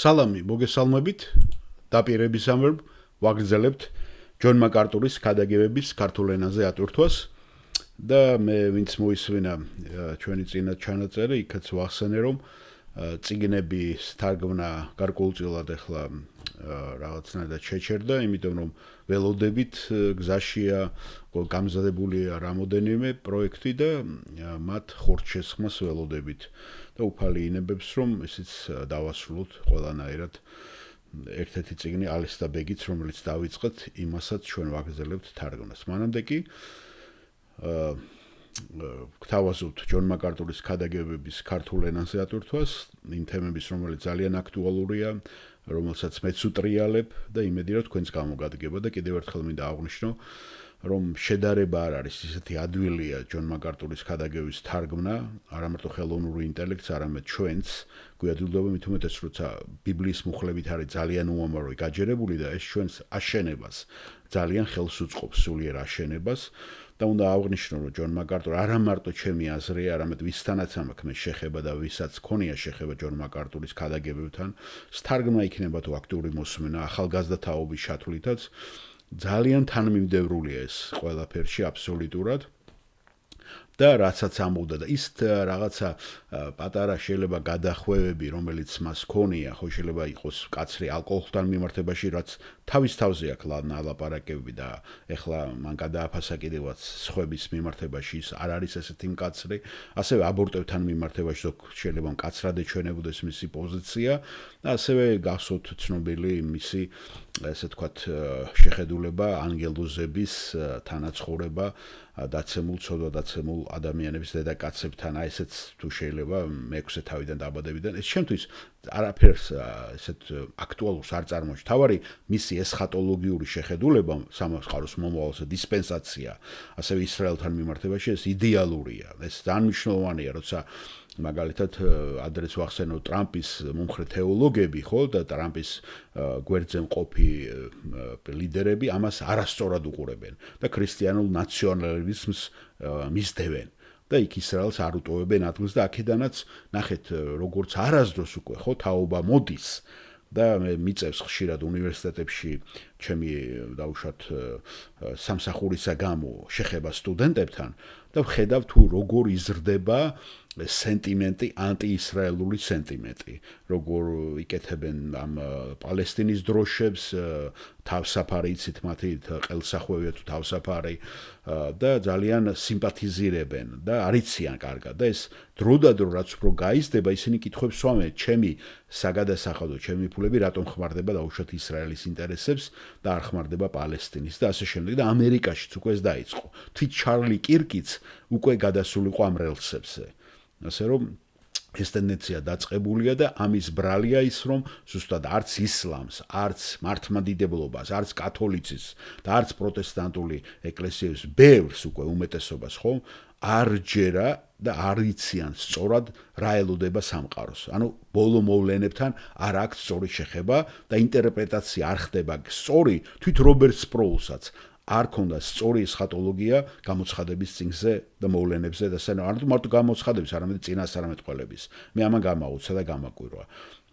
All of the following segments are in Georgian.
სალამი, მოგესალმებით. დაპირებისამებრ ვაგრძელებთ ჯონ მაკარტურის ქადაგებების ქართულ ენაზე ატვირთვას და მე ვინც მოისმინა ჩვენი წინა ჩანაწერი, იქაც ვახსენე რომ წიგნების თარგმნა გარკვეულწილად ახლა რაღაცნაირად შეჩერდა, იმიტომ რომ ველოდებით გზაშია გამზადებულია რამოდენიმე პროექტი და მათ ხორცშესხმას ველოდებით და უფალი ინებებს რომ ისიც დავასრულოთ ყველანაირად ერთ-ერთი წიგნი ალესტა ბეგიც რომელიც დავიწყეთ იმასაც ჩვენ ვაგრძელებთ თარგმნას. მანამდე კი გთავაზობთ ჯონ მაკარტურის ქადაგებების ქართულ ენაზე ატვირთვას, იმ თემების რომელიც ძალიან აქტუალურია, რომელსაც მეც უტრიალებ და იმედი რომ თქვენს გამოგადგება და კიდევ ერთხელ მინდა აღვნიშნო რომ შედარება არ არის ისეთი ადვილია ჯონ მაკარტურის ქადაგების თარგმნა, არა მარტო ხელოვნური ინტელექტს, არამედ ჩვენც გვიადვილდება მით უმეტეს როცა ბიბლიის მუხლებით არის ძალიან უამრავი გაჯერებული და ეს ჩვენს აშენებას ძალიან ხელს უწყობს სულიერ აშენებას და უნდა აღვნიშნო რომ ჯონ მაკარტური არა მარტო ჩემი აზრია, არამედ ვისთანაც ამაქვს მე შეხება და ვისაც ქონია შეხება ჯონ მაკარტურის ქადაგებებთან, თარგმნა იქნება თუ აქტიური მოსმენა, ახალგაზრდა თაობის შათვლითაც ძალიან თანმიმდევრულია ეს ყველაფერში აბსოლუტურად და რაცაც ამბობდა და ის რაღაცა პატარა შეიძლება გადახვევები რომელიც მას ქონია, ხო შეიძლება იყოს კაცრი ალკოჰოლთან მიმართებაში, რაც თავის თავზე აქვს ლაპარაკებები და ეხლა მან გადააფასა კიდევაც სხვების მიმართებაში ის არ არის ესეთი მკაცრი, ასევე აბორტებთან მიმართებაში შეიძლება მკაცრად ეჩვენებოდეს მისი პოზიცია და ასევე გახსოვთ ცნობილი მისი ესე თქვათ შეხედულება ანგელოზების თანაცხოვრება დაცემულ ცოდვადაცემულ ადამიანების დედაკაცებთან, ესეც თუ შეიძლება მეექვსე თავიდან დაბადებიდან, ეს შემთთვის არაფერს ესეთ აქტუალურს არ წარმოაჩენს. თავარი მისი ესხატოლოგიური შეხედულება სამყაროს მომავალზე დისპენსაცია, ასევე ისრაელთან მიმართებაში ეს იდეალურია. ეს ძალიან მნიშვნელოვანია, როცა მაგალითად ადრეს ვახსენო ტრამპის მომხრე თეოლოგები, ხო, და ტრამპის გვერდზე მყოფი ლიდერები ამას არასწორად უყურებენ და ქრისტიანულ ნაციონალიზმს მისდევენ. და იქ ისრაელს არ უტოვებენ ადგილს და აქედანაც ნახეთ როგორც არასდროს უკვე ხო თაობა მოდის და მე მიწევს ხშირად უნივერსიტეტებში ჩემი დავუშვათ სამსახურისა გამო შეხება სტუდენტებთან და ვხედავ თუ როგორ იზრდება სენტიმენტი, ანტიისრაელული სენტიმენტი, როგორ იკეთებენ ამ პალესტინის დროშებს, თავსაფარი იცით მათი ყელსახვევია თუ თავსაფარი და ძალიან სიმპათიზირებენ და არიციან კარგად და ეს დროდადრო რაც უფრო გაიზრდება, ისინი კითხვებს სვამენ, ჩემი საგადასახადო, ჩემი ფულები რატომ ხმარდება დაუშვათ ისრაელის ინტერესებს და არ ხმარდება პალესტინის და ასე შემდეგ და ამერიკაშიც უკვე ეს დაიწყო. თვით ჩარლი კირკიც უკვე გადასულიყო ამ რელსებზე. ასე რომ ეს ტენდენცია დაწყებულია და ამის ბრალია ის რომ ზუსტად არც ისლამს, არც მართლმადიდებლობას, არც კათოლიციზმს და არც პროტესტანტული ეკლესიების ბევრს უკვე უმეტესობას ხო არ ჯერა და არ იციან სწორად რა ელოდება სამყაროს. ანუ ბოლო მოვლენებთან არ აქვს სწორი შეხება და ინტერპრეტაცია არ ხდება სწორი თვით რობერტ სპროულსაც არ ქონდა სწორი ესხატოლოგია გამოცხადების წინზე და მოვლენებზე და სცენა. არ მარტო გამოცხადების, არამედ წინასწარმეტყველების. მე ამან გამაუცა და გამაკვირვა.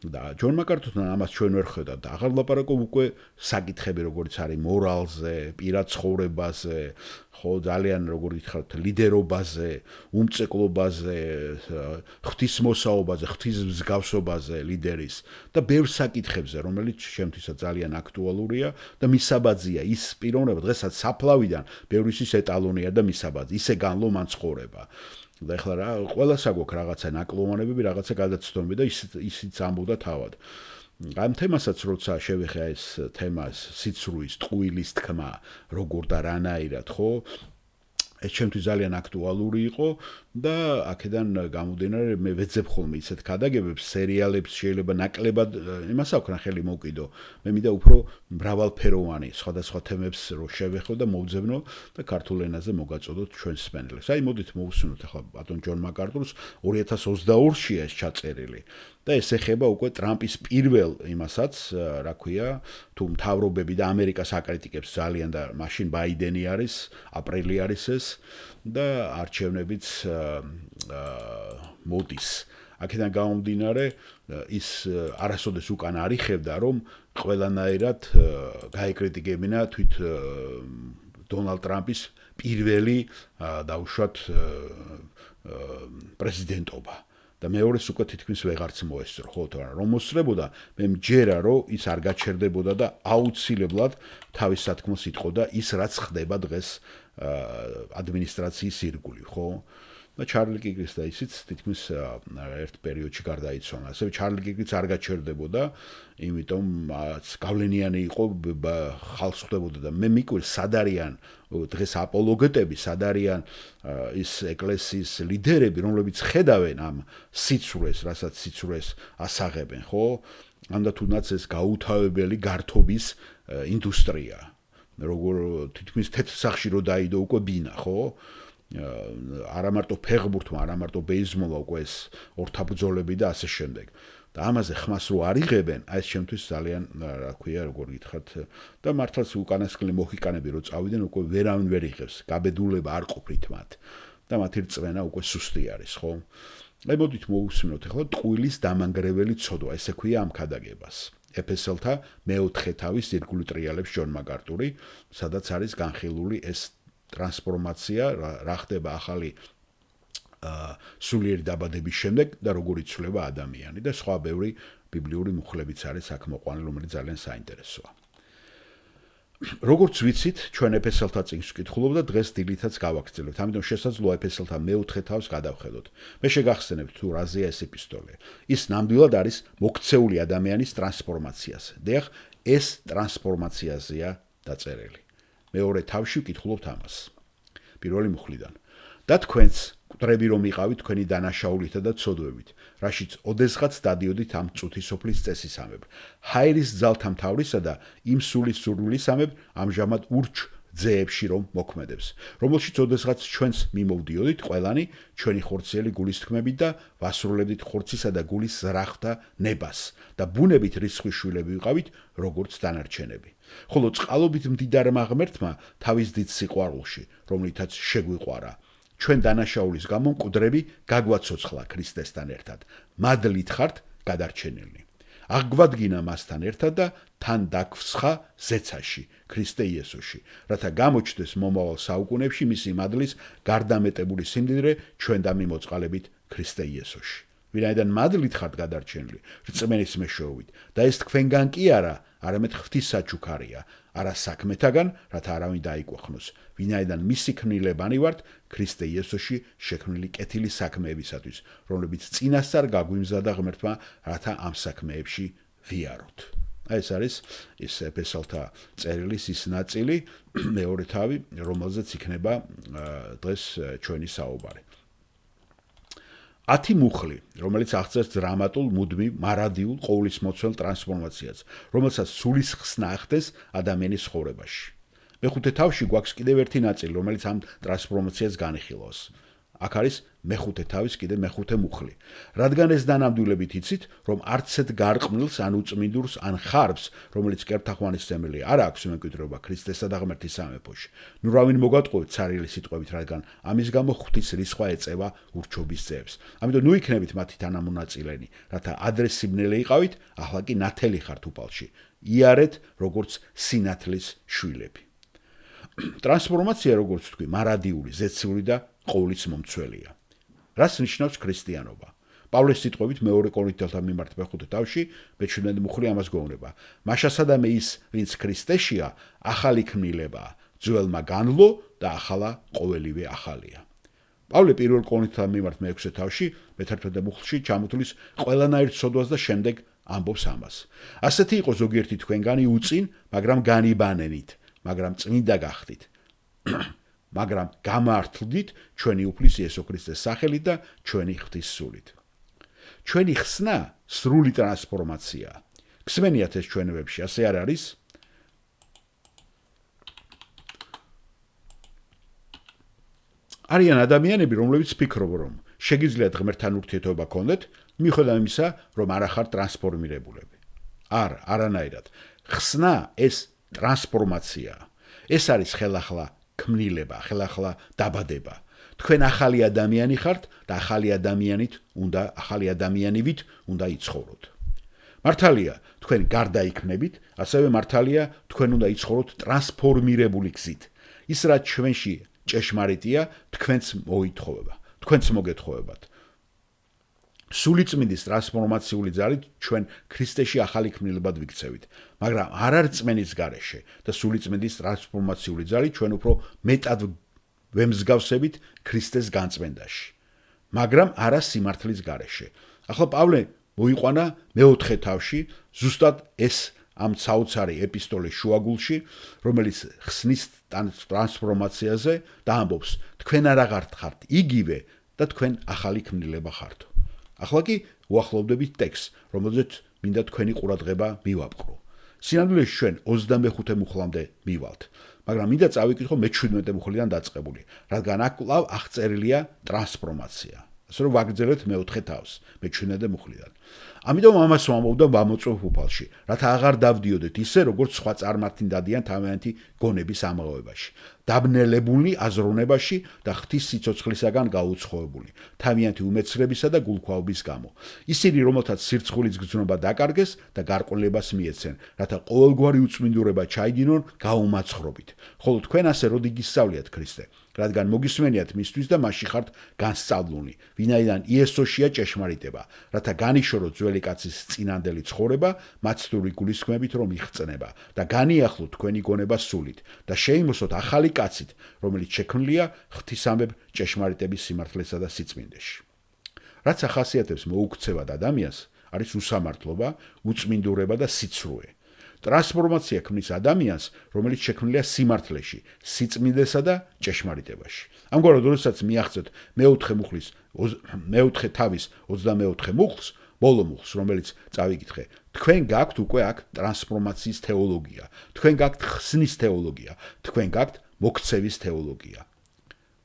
და ჯონ მაკარტურთან ამას ჩვენ ვერ ხედავთ და აღარ ლაპარაკობ უკვე საკითხები როგორც არის მორალზე, პირად ცხოვრებაზე, ხო ძალიან როგორ გითხრათ ლიდერობაზე, უმწეკლობაზე, ღვთისმოსაობაზე, ღვთისმსგავსობაზე ლიდერის და ბევრ საკითხებზე, რომელიც შემთხვევით ძალიან აქტუალურია და მისაბაძია ის პიროვნება, დღესაც საფლავიდან ბევრისთვის ეტალონია და მისაბაძი, ისე განლო მან ცხოვრება. და ეხლა რა ყველას აქვს რაღაცა ნაკლოვანებები, რაღაცა გადაცდომები და ისიც ამბობდა თავად. ამ თემასაც როცა შევეხე ეს თემას სიცრუის, ტყუილის თქმა, როგორ და რანაირად, ხო? ეს ჩემთვის ძალიან აქტუალური იყო და აქედან გამომდინარე მე ვეძებ ხოლმე ისეთ ქადაგებებს, სერიალებს შეიძლება ნაკლებად იმას აქვს რა ხელი მოვკიდო. მე მინდა უფრო მრავალფეროვანი სხვადასხვა თემებს რო შევეხო და მოვძებნო და ქართულ ენაზე მოგაწოდოთ ჩვენს სპენელებს. აი მოდით მოვუსმინოთ ახლა ბატონ ჯონ მაკარტურს 2022-ში ეს ჩაწერილი. და ეს ეხება უკვე ტრამპის პირველ იმასაც, რა ქვია, თუ მთავრობები და ამერიკას აკრიტიკებს ძალიან და მაშინ ბაიდენი არის, აპრილი არის ეს და არჩევნებიც მოდის. აქედან გამომდინარე ის არასოდეს უკან არ იხევდა, რომ ყველანაირად გაეკრიტიკებინა თვით დონალდ ტრამპის პირველი დაუშვათ პრეზიდენტობა. და მეორეს უკვე თითქმის ვეღარც მოესწრო, ხო, თორემ რომ მოსწრებოდა, მე მჯერა, რომ ის არ გაჩერდებოდა და აუცილებლად თავის სათქმოს იტყოდა ის, რაც ხდება დღეს ადმინისტრაციის ირგვლივ, ხო? და ჩარლი კიგრის და ისიც თითქმის ერთ პერიოდში გარდაიცვალა. ასევე ჩარლი კიგრიც არ გაჩერდებოდა, იმიტომ გავლენიანი იყო, ხალხს ხვდებოდა და მე მიკვირს სად არიან დღეს აპოლოგეტები, სად არიან ის ეკლესიის ლიდერები, რომლებიც ხედავენ ამ სიცრუეს, რასაც სიცრუეს ასაღებენ, ხო? ამდათ თუნდაც ეს გაუთავებელი გართობის ინდუსტრია, როგორ თითქმის თეთრ სახში რო დაიდო უკვე ბინა, ხო? არა მარტო ფეხბურთმა, არა მარტო ბეისბოლმა უკვე ეს ორთაბრძოლები და ასე შემდეგ. და ამაზე ხმას რო არ იღებენ, აი ეს ჩემთვის ძალიან, რა ქვია, როგორ გითხრათ, და მართლაც უკანასკნელი მოხიკანები რო წავიდნენ, უკვე ვერავინ ვერ იღებს, გაბედულება არ ყოფნით მათ. და მათი რწმენა უკვე სუსტი არის, ხო? აი მოდით მოусმინოთ ახლა ტყუილის დამანგრეველი ცოდვა, ესე ქვია ამ ქადაგებას. ეფესელთა მეოთხე თავის ირგვლივ ტრიალებს ჯონ მაკარტური, სადაც არის განხილული ეს ტრანსფორმაცია, რა ხდება ახალი სულიერი დაბადების შემდეგ და როგორ იცვლება ადამიანი და სხვა ბევრი ბიბლიური მუხლებიც არის აქ მოყვანილი, რომელიც ძალიან საინტერესოა. როგორც ვიცით, ჩვენ ეფესელთა წიგნს ვკითხულობ და დღეს დილითაც გავაგრძელებთ. ამიტომ შესაძლოა ეფესელთა მეოთხე თავს გადავხედოთ. მე შეგახსენებთ თუ რაზეა ეს ეპისტოლე. ის ნამდვილად არის მოქცეული ადამიანის ტრანსფორმაციაზე. დიახ, ეს ტრანსფორმაციაზეა დაწერილი. მეორე თავში ვკითხულობთ ამას. პირველი მუხლიდან. და თქვენც გვტრები რომ იყავით თქვენი დანაშაულითა და ცოდვებით, რაშიც ოდესღაც დადიოდით ამ წუთისოფლის წესისამებრ. ჰაერის ძალთა მთავრისა და იმ სულის სურვილისამებრ ამჟამად ურჩ ძეებში რომ მოქმედებს, რომელშიც ოდესღაც ჩვენს მიმოვდიოდით ყველანი ჩვენი ხორციელი გულის თქმებით და ვასრულებდით ხორცისა და გულის ზრახთა ნებას და ბუნებით რისხვის შვილები ვიყავით, როგორც დანარჩენები. ხოლო წყალობით მდიდარმა ღმერთმა თავის დიდ სიყვარულში, რომლითაც შეგვიყვარა, ჩვენ დანაშაულის გამო მკვდრები გაგვაცოცხლა ქრისტესთან ერთად. მადლით ხართ გადარჩენილნი. აღგვადგინა მასთან ერთად და თან დაგვსხა ზეცაში, ქრისტე იესოში, რათა გამოჩნდეს მომავალ საუკუნეებში მისი მადლის გარდამეტებული სიმდიდრე ჩვენ და მიმოწყალებით ქრისტე იესოში. ვინაიდან მადლით ხართ გადარჩენილი, რწმენის მეშვეობით და ეს თქვენგან კი არა, არამედ ღვთისაჩუქარია, არა საქმეთაგან, რათა არავინ დაიკვეხნოს. ვინაიდან მისი ქმნილებანი ვართ ქრისტე იესოში შექმნილი კეთილი საქმეებისათვის, რომლებიც წინასწარ გაგვიმზადა ღმერთმა, რათა ამ საქმეებში ვიაროთ. აი ეს არის ის ეფესელთა წერილის ის ნაწილი, მეორე თავი, რომელზეც იქნება დღეს ჩვენი საუბარი. 10 მუხლი, რომელიც აღწერს დრამატულ, მუდმივ, მარადიულ, ყოვლისმოცველ ტრანსფორმაციას, რომელსაც სულის ხსნა ახდეს ადამიანის ცხოვრებაში. მეხუთე თავში გვაქვს კიდევ ერთი ნაწილი, რომელიც ამ ტრანსფორმაციას განიხილავს. აქ არის მეხუთე თავის კიდე მეხუთე მუხლი. რადგან ეს დანამდვილებით იცით, რომ არცეთ გარყვნილს ან უწმინდურს ან ხარბს, რომელიც კერპთახვანისმცემელი არ აქვს მემკვიდრეობა ქრისტესა და ღმერთის სამეფოში. ნუ რავინ მოგატყუებთ ცარიელი სიტყვებით, რადგან ამის გამო ღვთის რისხვა ეწევა ურჩობის ძეებს. ამიტომ ნუ იქნებით მათი თანამონაწილენი, რათა ადრე სიბნელე იყავით, ახლა კი ნათელი ხართ უფალში. იარეთ როგორც სინათლის შვილები. ტრანსფორმაცია, როგორც ვთქვი, მარადიული, ზეციური და ყოვლის მომცველია. რას ნიშნავს ქრისტიანობა? პავლეს სიტყვებით მეორე კორინთელთა მიმართ მეხუთე თავში, მე-17 მუხლი ამას გვეუბნება. მაშასადამე ის, ვინც ქრისტეშია, ახალი ქმნილებაა, ძველმა განვლო და ახალა ყოველივე ახალია. პავლე პირველ კორინთელთა მიმართ მე-6 თავში, მე-11 მუხლში ჩამოთვლის ყველანაირ ცოდვას და შემდეგ ამბობს ამას. ასეთი იყო ზოგიერთი თქვენგანი უწინ, მაგრამ განიბანენით, მაგრამ წმინდა გახდით. მაგრამ გამართლდით ჩვენი უფლის იესო ქრისტეს სახელით და ჩვენი ღვთის სულით. ჩვენი ხსნა სრული ტრანსფორმაციაა. გსმენიათ ეს ჩვენებებში, ასე არ არის? არიან ადამიანები, რომლებიც ფიქრობენ, რომ შეგიძლიათ ღმერთთან ურთიერთობა გქონდეთ, მიუხედავად იმისა, რომ არ ახართ ტრანსფორმირებულები. არანაირად. ხსნა ეს ტრანსფორმაციაა. ეს არის ხელახლა ქმნილება, ხელახლა დაბადება. თქვენ ახალი ადამიანი ხართ და ახალი ადამიანივით უნდა იცხოვროთ. მართალია, თქვენ გარდაიქმნებით, ასევე მართალია, თქვენ უნდა იცხოვროთ ტრანსფორმირებული გზით. ის რაც ჩვენში ჭეშმარიტია, თქვენც მოითხოვება, თქვენც მოგეთხოვებათ. სულიწმინდის ტრანსფორმაციული ძალით ჩვენ ქრისტეში ახალი ქმნილებად ვიქცევით, მაგრამ არ არის რწმენის გარეშე და სულიწმინდის ტრანსფორმაციული ძალით ჩვენ უფრო მეტად ვემსგავსებით ქრისტეს განწმენდაში, მაგრამ არა სიმართლის გარეშე. ახლა პავლე მოიყვანა მეოთხე თავში, ზუსტად ეს ამ საოცარი ეპისტოლეს შუაგულში, რომელიც ხსნის ტრანსფორმაციაზე და ამბობს, თქვენ არ ხართ იგივე და თქვენ ახალი ქმნილება ხართ. ახლა კი უახლოვდებით ტექსტს, რომელზეც მინდა თქვენი ყურადღება მივაპყრო. სინამდვილეში ჩვენ 25 მუხლამდე მივალთ, მაგრამ მინდა წავიკითხო მე-17 მუხლიდან დაწყებული, რადგან აქ კვლავ აღწერილია ტრანსფორმაცია. ასე რომ ვაგრძელებთ მეოთხე თავს, მე-17 მუხლიდან. ამიტომ ამას ვამბობდა ვამოწევ უფალში, რათა აღარ დავდიოდეთ ისე, როგორც სხვა წარმართნი დადიან თავიანთი გონების ამაღლებაში, დაბნელებულნი აზროვნებაში და ღვთის სიცოცხლისაგან გაუცხოებული, თავიანთი უმეცრებისა და გულქვაობის გამო. ისინი, რომელთაც სირცხვილის გრძნობა დაკარგეს და გარყვნილებას მიეცენ, რათა ყოველგვარი უწმინდურება ჩაიდინონ გაუმაცხრობით. ხოლო თქვენ ასე როდი გისწავლიათ ქრისტე, რადგან მოგისმენიათ მისთვის და მასში ხართ განსწავლული, ვინაიდან იესოშია ჭეშმარიტება, რათა განიშოროთ ძველი კაცის წინანდელი ცხოვრება, მაცდური გულისხმებით რომ იხწნება და განიახლოთ თქვენი გონება სულით და შეიმოსოთ ახალი კაცით, რომელიც შექმნილია ღვთისამებრ ჭეშმარიტების სიმართლესა და სიწმინდეში. რაც ახასიათებს მოუქცევად ადამიანს, არის უსამართლობა, უწმინდურება და სიცრუე. ტრანსფორმაცია ქმნის ადამიანს, რომელიც შექმნილია სიმართლეში, სიწმინდესა და ჭეშმარიტებაში. ამგვარად, როდესაც მიაღწევთ მეოთხე თავის 24 მუხლს, ბოლო მუხლს, რომელიც წავიკითხე, თქვენ გაქვთ უკვე აქ ტრანსფორმაციის თეოლოგია, თქვენ გაქვთ ხსნის თეოლოგია, თქვენ გაქვთ მოქცევის თეოლოგია.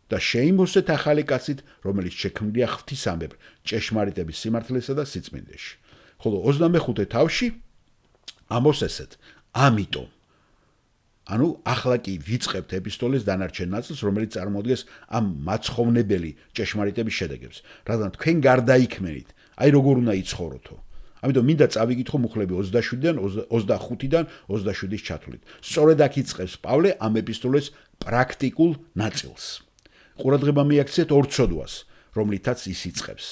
და შეიმოსეთ ახალი კაცით, რომელიც შექმნილია ღვთისამებრ ჭეშმარიტების სიმართლესა და სიწმინდეში. ხოლო 25 თავში ამბობს ესეთ, ამიტომ. ანუ ახლა კი ვიწყებთ ეპისტოლეს დანარჩენ ნაწილს, რომელიც წარმოადგენს ამ მაცხოვრებელი ჭეშმარიტების შედეგებს, რადგან თქვენ გარდაიქმნით, აი როგორ უნდა იცხოვროთო. ამიტომ მინდა წავიკითხო მუხლები 27-დან 25-დან 27-ის ჩათვლით. სწორედ აქ იწყებს პავლე ამ ეპისტოლეს პრაქტიკულ ნაწილს. ყურადღება მიაქციეთ ორ ცოდვას, რომლითაც ის იწყებს.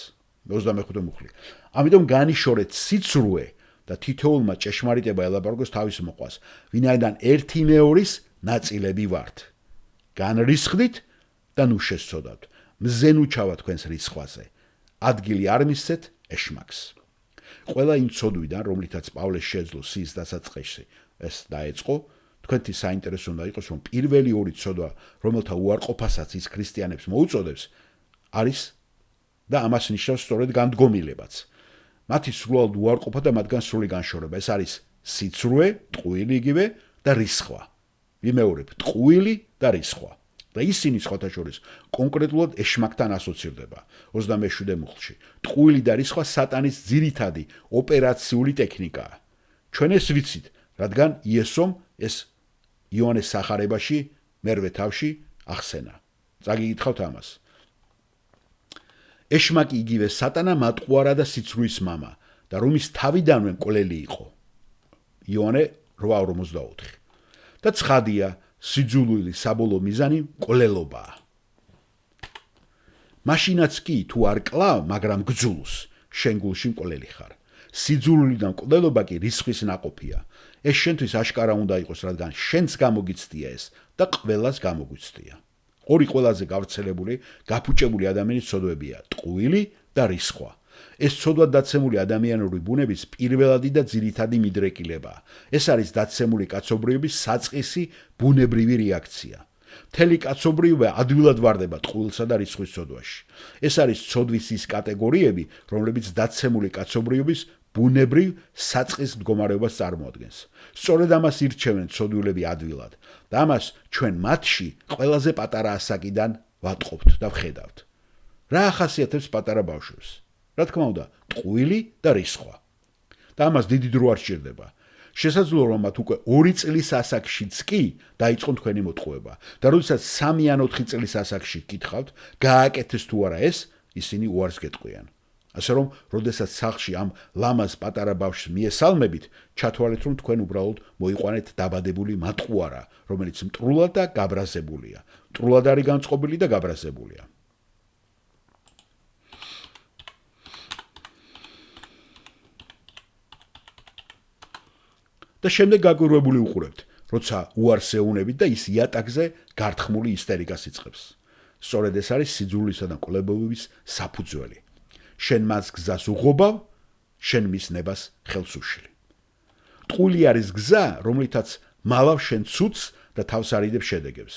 25 მუხლი. ამიტომ განიშორეთ სიცრუე და თითოეულმა ჭეშმარიტება ელაპარაკოს თავის მოყვას, ვინაიდან ერთი მეორის ნაწილები ვართ. განრისხდით და ნუ შესწოდავთ. მზე ნუ ჩავა თქვენს რისხვაზე. ადგილი არ მისცეთ ეშმაკს. ყველა იმ ცოდვიდან, რომლითაც პავლეს შეძლო სიის დასაწყისში ეს დაეწყო, თქვენთვის საინტერესო უნდა იყოს, რომ პირველი ორი ცოდვა, რომელთა უარყოფასაც ის ქრისტიანებს მოუწოდებს, არის და ამას ნიშნავს სწორედ განდგომილებაც. მათი სრულად უარყოფა და მათგან სრული განშორება. ეს არის სიცრუე, ტყუილი იგივე და რისხვა. ვიმეორებ, ტყუილი და რისხვა. და ისინი სხვათა შორის კონკრეტულად ეშმაკთან ასოცირდება 27 მუხლში. ტყუილი და რისხვა სატანის ძირითადი ოპერაციული ტექნიკაა. ჩვენ ეს ვიცით, რადგან იესომ ეს იონეს სახარებაში მერვე თავში ახსენა. წაგიკითხავთ ამას. ეშმაკი იგივე სატანა მატყუარა და სიცრუის მამა და რომის თავიდანვე მკვლელი იყო. იონე 8:44. და ცხადია, სიძულვილი საბოლოო მიზანი მკვლელობაა. მაშინაც კი თუ არ კლავ, მაგრამ გძულს, შენ გულში მკვლელი ხარ. სიძულვილი და მკვლელობა კი რისხვის ნაყოფია. ეს შენთვის აშკარა უნდა იყოს, რადგან შენს გამოგიცდია ეს და ყველას გამოგვიცდია. ორი ყველაზე გავრცელებული, გაფუჭებული ადამიანის ცოდვებია: ტყუილი და რისხვა. ეს ცოდვა დაცემული ადამიანური ბუნების პირველადი და ძირითადი მიდრეკილებაა. ეს არის დაცემული კაცობრიობის საწყისი ბუნებრივი რეაქცია. მთელი კაცობრიობა ადვილად ვარდება ტყუილსა და რისხვის ცოდვაში. ეს არის ცოდვის ის კატეგორიები, რომლებიც დაცემული კაცობრიობის ბუნებრივ საწყის მდგომარეობას წარმოადგენს. სწორედ ამას ირჩევენ ცოდვილები ადვილად და ამას ჩვენ მათში ყველაზე პატარა ასაკიდან ვატყობთ და ვხედავთ. რა ახასიათებს პატარა ბავშვებს? რა თქმა უნდა, ტყუილი და რისხვა. და ამას დიდი დრო არ სჭირდება. შესაძლოა რომ მათ უკვე 2 წლის ასაკშიც კი დაიწყონ თქვენი მოტყუება და როდესაც 3 ან 4 წლის ასაკში გკითხავთ, გააკეთეს თუ არა ეს, ისინი უარს გეტყვიან. ასე რომ, როდესაც სახლში ამ ლამაზ პატარა ბავშვს მიესალმებით, ჩათვალეთ რომ თქვენ უბრალოდ მოიყვანეთ დაბადებული მატყუარა, რომელიც მტრულად და გაბრაზებულია. მტრულად არის განწყობილი და გაბრაზებულია. და შემდეგ გაგვირვებული უყურებთ, როცა უარს ეუნებით და ის იატაკზე გართხმული ისტერიკას იწყებს. სწორედ ეს არის სიძულვისა და კლებობების საფუძველი. შენ მას გზას უღობავ, შენ მის ნებას ხელს უშლი. ტყუილი არის გზა, რომლითაც მალავ შენ ცუდს და თავს არიდებს შედეგებს.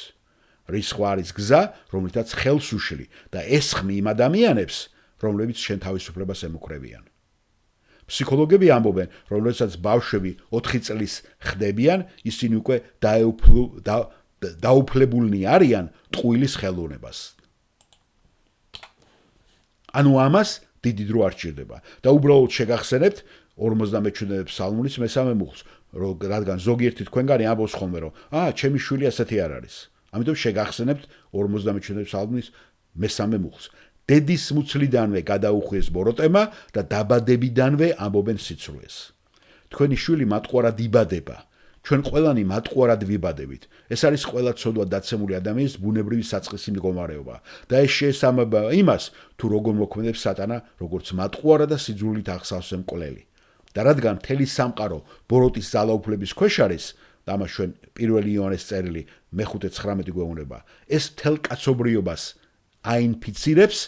რისხვა არის გზა, რომლითაც ხელს უშლი და ესხმი იმ ადამიანებს, რომლებიც შენ თავისუფლებას ემუქრებიან. ფსიქოლოგები ამბობენ, რომ როდესაც ბავშვები 4 წლის ხდებიან, ისინი უკვე დაუფლებულნი არიან ტყუილის ხელოვნებას. ანუ ამას დიდი დრო არ ჭირდება და უბრალოდ შეგახსენებთ 57 ფსალმუნის მესამე მუხლს, რადგან ზოგიერთი თქვენგანი ამბობს ხოლმე, რომ ჩემი შვილი ასეთი არ არის. ამიტომ შეგახსენებთ 57 ფსალმუნის მესამე მუხლს. დედის მუცლიდანვე გადაუხვიეს ბოროტემა და დაბადებიდანვე ამბობენ სიცრუეს. თქვენი შვილი მატყუარად იბადება. ჩვენ ყველანი მატყუარად ვიბადებით. ეს არის ყველა ცოდვა დაცემული ადამიანის ბუნებრივი საწყისი მდგომარეობა და ეს შეესაბამება იმას, თუ როგორ მოქმედებს სატანა, როგორც მატყუარა და სიძულვით აღსავსე მკვლელი. და რადგან მთელი სამყარო ბოროტის ძალაუფლების ქვეშ არის, და ამას ჩვენ 1 იოანეს წერილი 5:19 გვეუბნება, ეს მთელ კაცობრიობას აინფიცირებს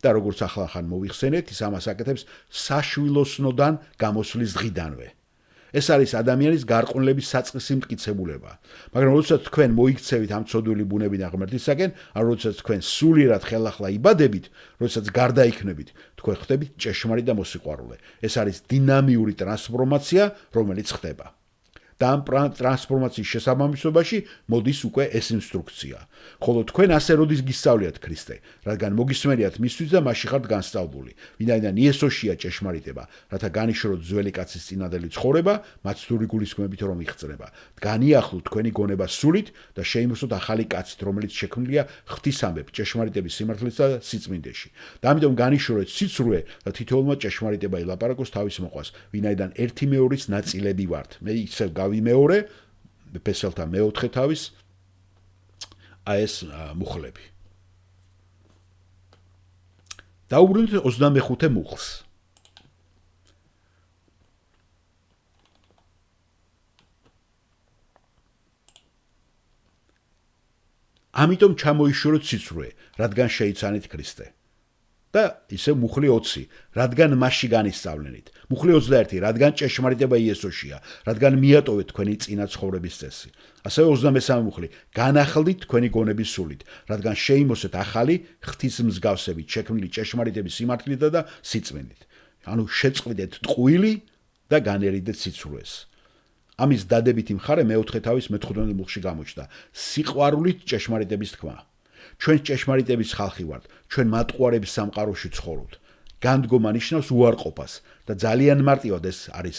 და როგორც ახლა მოვიხსენეთ, ის ამას აკეთებს საშვილოსნოდან გამოსვლის დღიდანვე. ეს არის ადამიანის გარყვნილების საწყისი მტკიცებულება. მაგრამ როდესაც თქვენ მოიქცევით ამ ცოდვილი ბუნებიდან ღმერთისაკენ, ან როდესაც თქვენ სულიერად ხელახლა იბადებით, როდესაც გარდაიქმნებით, თქვენ ხდებით ჭეშმარიტ და მოსიყვარულე. ეს არის დინამიური ტრანსფორმაცია, რომელიც ხდება. და ამ ტრანსფორმაციის შესაბამისობაში მოდის უკვე ეს ინსტრუქცია. ხოლო თქვენ ასე როდის გისწავლიათ ქრისტე, რადგან მოგისმენიათ მისთვის და მასში ხართ განსწავლული, ვინაიდან იესოშია ჭეშმარიტება, რათა განიშროთ ძველი კაცის წინადელი ცხოვრება, მაცდური გულისხმობით რომ იხწრება. განიახლოთ თქვენი გონება სულით და შეიმოსოთ ახალი კაცით, რომელიც შექმნილია ღვთისამბებ, ჭეშმარიტების სიმართლესა და სიწმინდეში. და ამიტომ განიშროთ სიცრუე და თითოეულმა ჭეშმარიტება ილაპარაკოს თავის მოყვას, ვინაიდან ერთი მეორის ნაწილები ვართ. მე ისევ გავიმეორე ეფესელთა მე-4 თავის ეს მუხლები. დაუბრუნდით 25 მუხლს. ამიტომ ჩამოიშოროთ სიცრუე, რადგან შეიცანით ქრისტე. და ისე მუხლი 20, რადგან მასში განისწავლენით. მუხლი 21, რადგან ჭეშმარიტება იესოშია, რადგან მიატოვეთ თქვენი წინა ცხოვრების წესი. ასევე 23 მუხლი, განახლდით თქვენი გონების სულით, რადგან შეიმოსეთ ახალი ღვთის მსგავსებით, შექმნილი ჭეშმარიტების სიმართლით და სიწმინდით. ანუ შეწყვიტეთ ტყუილი და განერიდეთ სიცრუეს. ამის დადებითი მხარე მე-4 თავის მე-15 მუხლში გამოჩნდა. სიყვარულით ჭეშმარიტების თქმა. ჩვენ ჭეშმარიტების ხალხი ვართ, ჩვენ მატყუარების სამყაროში ცხოვრობთ. განდგომა ნიშნავს უარყოფას და ძალიან მარტივად ეს არის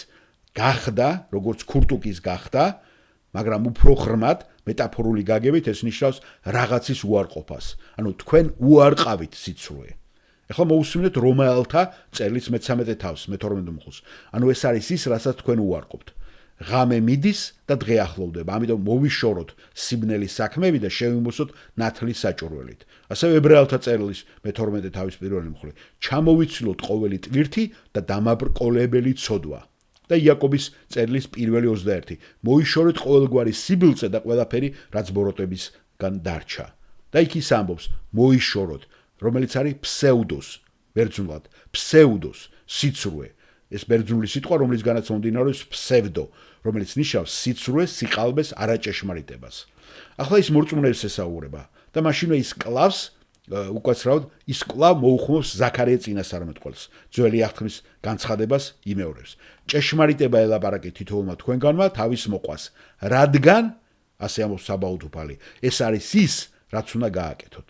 გახდა, როგორც ქურტუკის გახდა, მაგრამ უფრო ხრმად მეტაფორული გაგებით ეს ნიშნავს რაღაცის უარყოფას. ანუ თქვენ უარყავით სიცრუე. ეხლა მოусმინეთ რომაელთა წერილის მე-13 თავს, მე-12 მუხლს. ანუ ეს არის ის, რასაც თქვენ უარყოფთ. ღამე მიდის და დღე ახლოვდება, ამიტომ მოვიშოროთ სიბნელის საქმეები და შევიმოსოთ ნათლის საჭურველით. ასევე ებრაელთა წერილის მე-12 თავის 1 მუხლი. ჩამოვიცილოთ ყოველი ტვირთი და დამაბრკოლებელი ცოდვა. და იაკობის წერილის 1:21. მოიშორეთ ყოველგვარი სიბილწე და ყველაფერი, რაც ბოროტებისგან დარჩა. და იქ ის ამბობს, მოიშოროთ, რომელიც არის ფსევდოს, ბერძნულად, ფსევდოს, სიცრუე. ეს ბერძნული სიტყვა, რომლისგანაც მომდინარეობს ფსევდო, რომელიც ნიშნავს სიცრუეს, სიყალბეს, არაჭეშმარიტებას. ახლა ის მორწმუნეებს ესაუბრება და მაშინვე ის კლავს, უკაცრავად, ის კლავ მოუხმობს ზაქარია წინასწარმეტყველს, ძველი აღთქმის განცხადებას იმეორებს. ჭეშმარიტება ელაპარაკეთ თითოეულმა თქვენგანმა თავის მოყვას, რადგან, ასე ამბობს საბაუდუფალი, ეს არის ის, რაც უნდა გააკეთოთ.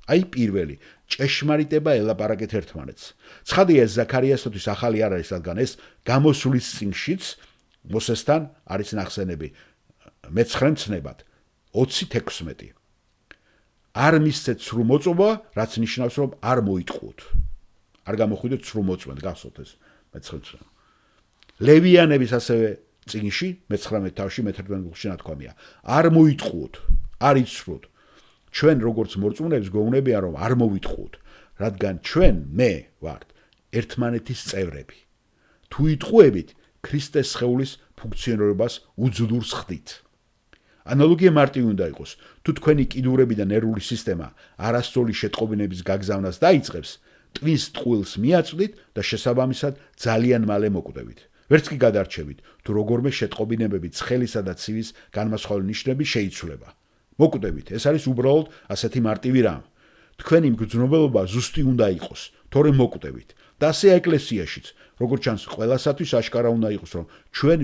აი პირველი, ჭეშმარიტება ელაპარაკეთ ერთმანეთს. ცხადია, ეს ზაქარიასთვის ახალი არ არის, რადგან ეს გამოსulis წინშიც მოსესთან არის ნახსენები მე-9 მცნებად 20:16. არ მისცეთ სრულ მოწობა, რაც ნიშნავს, რომ არ მოიტყუოთ. არ გამოხვიდეთ სრულ მოწმედ, გახსოვთ ეს მე-9 მცნება. ლევიანების ასევე წიგნში მე-19 თავში მე-11 გულში ნათქვამია. არ მოიტყუოთ, არ იცრუოთ. ჩვენ როგორც მორწმუნეებს გვეუბნებიან, რომ არ მოვიტყუოთ, რადგან ჩვენ მე ვართ ერთმანეთის წევრები. თუ იტყუებით, ქრისტეს სხეულის ფუნქციონირებას უძლურს ხდით. ანალოგია მარტივი უნდა იყოს. თუ თქვენი კიდურები და ნერვული სისტემა არასწორი შეტყობინების გაგზავნას დაიწყებს, ტვინს ტყუილს მიაწვდით და შესაბამისად ძალიან მალე მოკვდებით. ვერც კი გადარჩებით, თუ როგორმე შეტყობინებები ცხელისა და ცივის განმასხვავებელი ნიშნები შეიცვლება. მოკვდებით, ეს არის უბრალოდ ასეთი მარტივი რამ. თქვენი მგრძნობელობა ზუსტი უნდა იყოს, თორემ მოკვდებით. და ასე ეკლესიაშიც, როგორც ჩანს, ყველასათვის აშკარა უნდა იყოს, რომ ჩვენ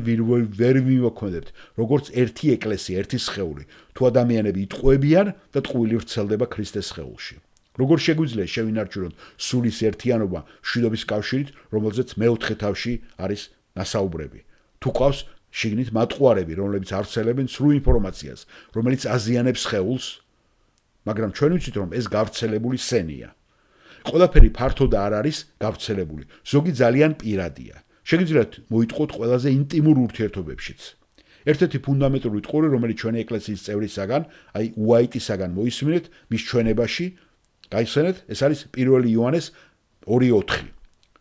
ვერ მივოქმედებთ, როგორც ერთი ეკლესია, ერთი სხეული, თუ ადამიანები იტყუებიან და ტყუილი ვრცელდება ქრისტეს სხეულში. როგორ შეგვიძლია შევინარჩუნოთ სულის ერთიანობა მშვიდობის კავშირით, რომელზეც მე-4 თავში არის ნასაუბრები. თუ ყავს შიგნით მატყუარები, რომლებიც არ ვრცელებენ სრულ ინფორმაციას, რომელიც აზიანებს სხეულს, მაგრამ ჩვენ ვიცით, რომ ეს გავრცელებული სენია. ყველაფერი ფართოდ არ არის გავრცელებული, ზოგი ძალიან პირადია. შეგიძლიათ მოიტყუოთ ყველაზე ინტიმურ ურთიერთობებშიც. ერთ-ერთი ფუნდამენტური ტყუილი, რომელიც ჩვენი ეკლესიის წევრისაგან, აი უაიტისაგან მოისმინეთ, მის ჩვენებაში, გაიხსენეთ, ეს არის 1 იოანეს 2:4.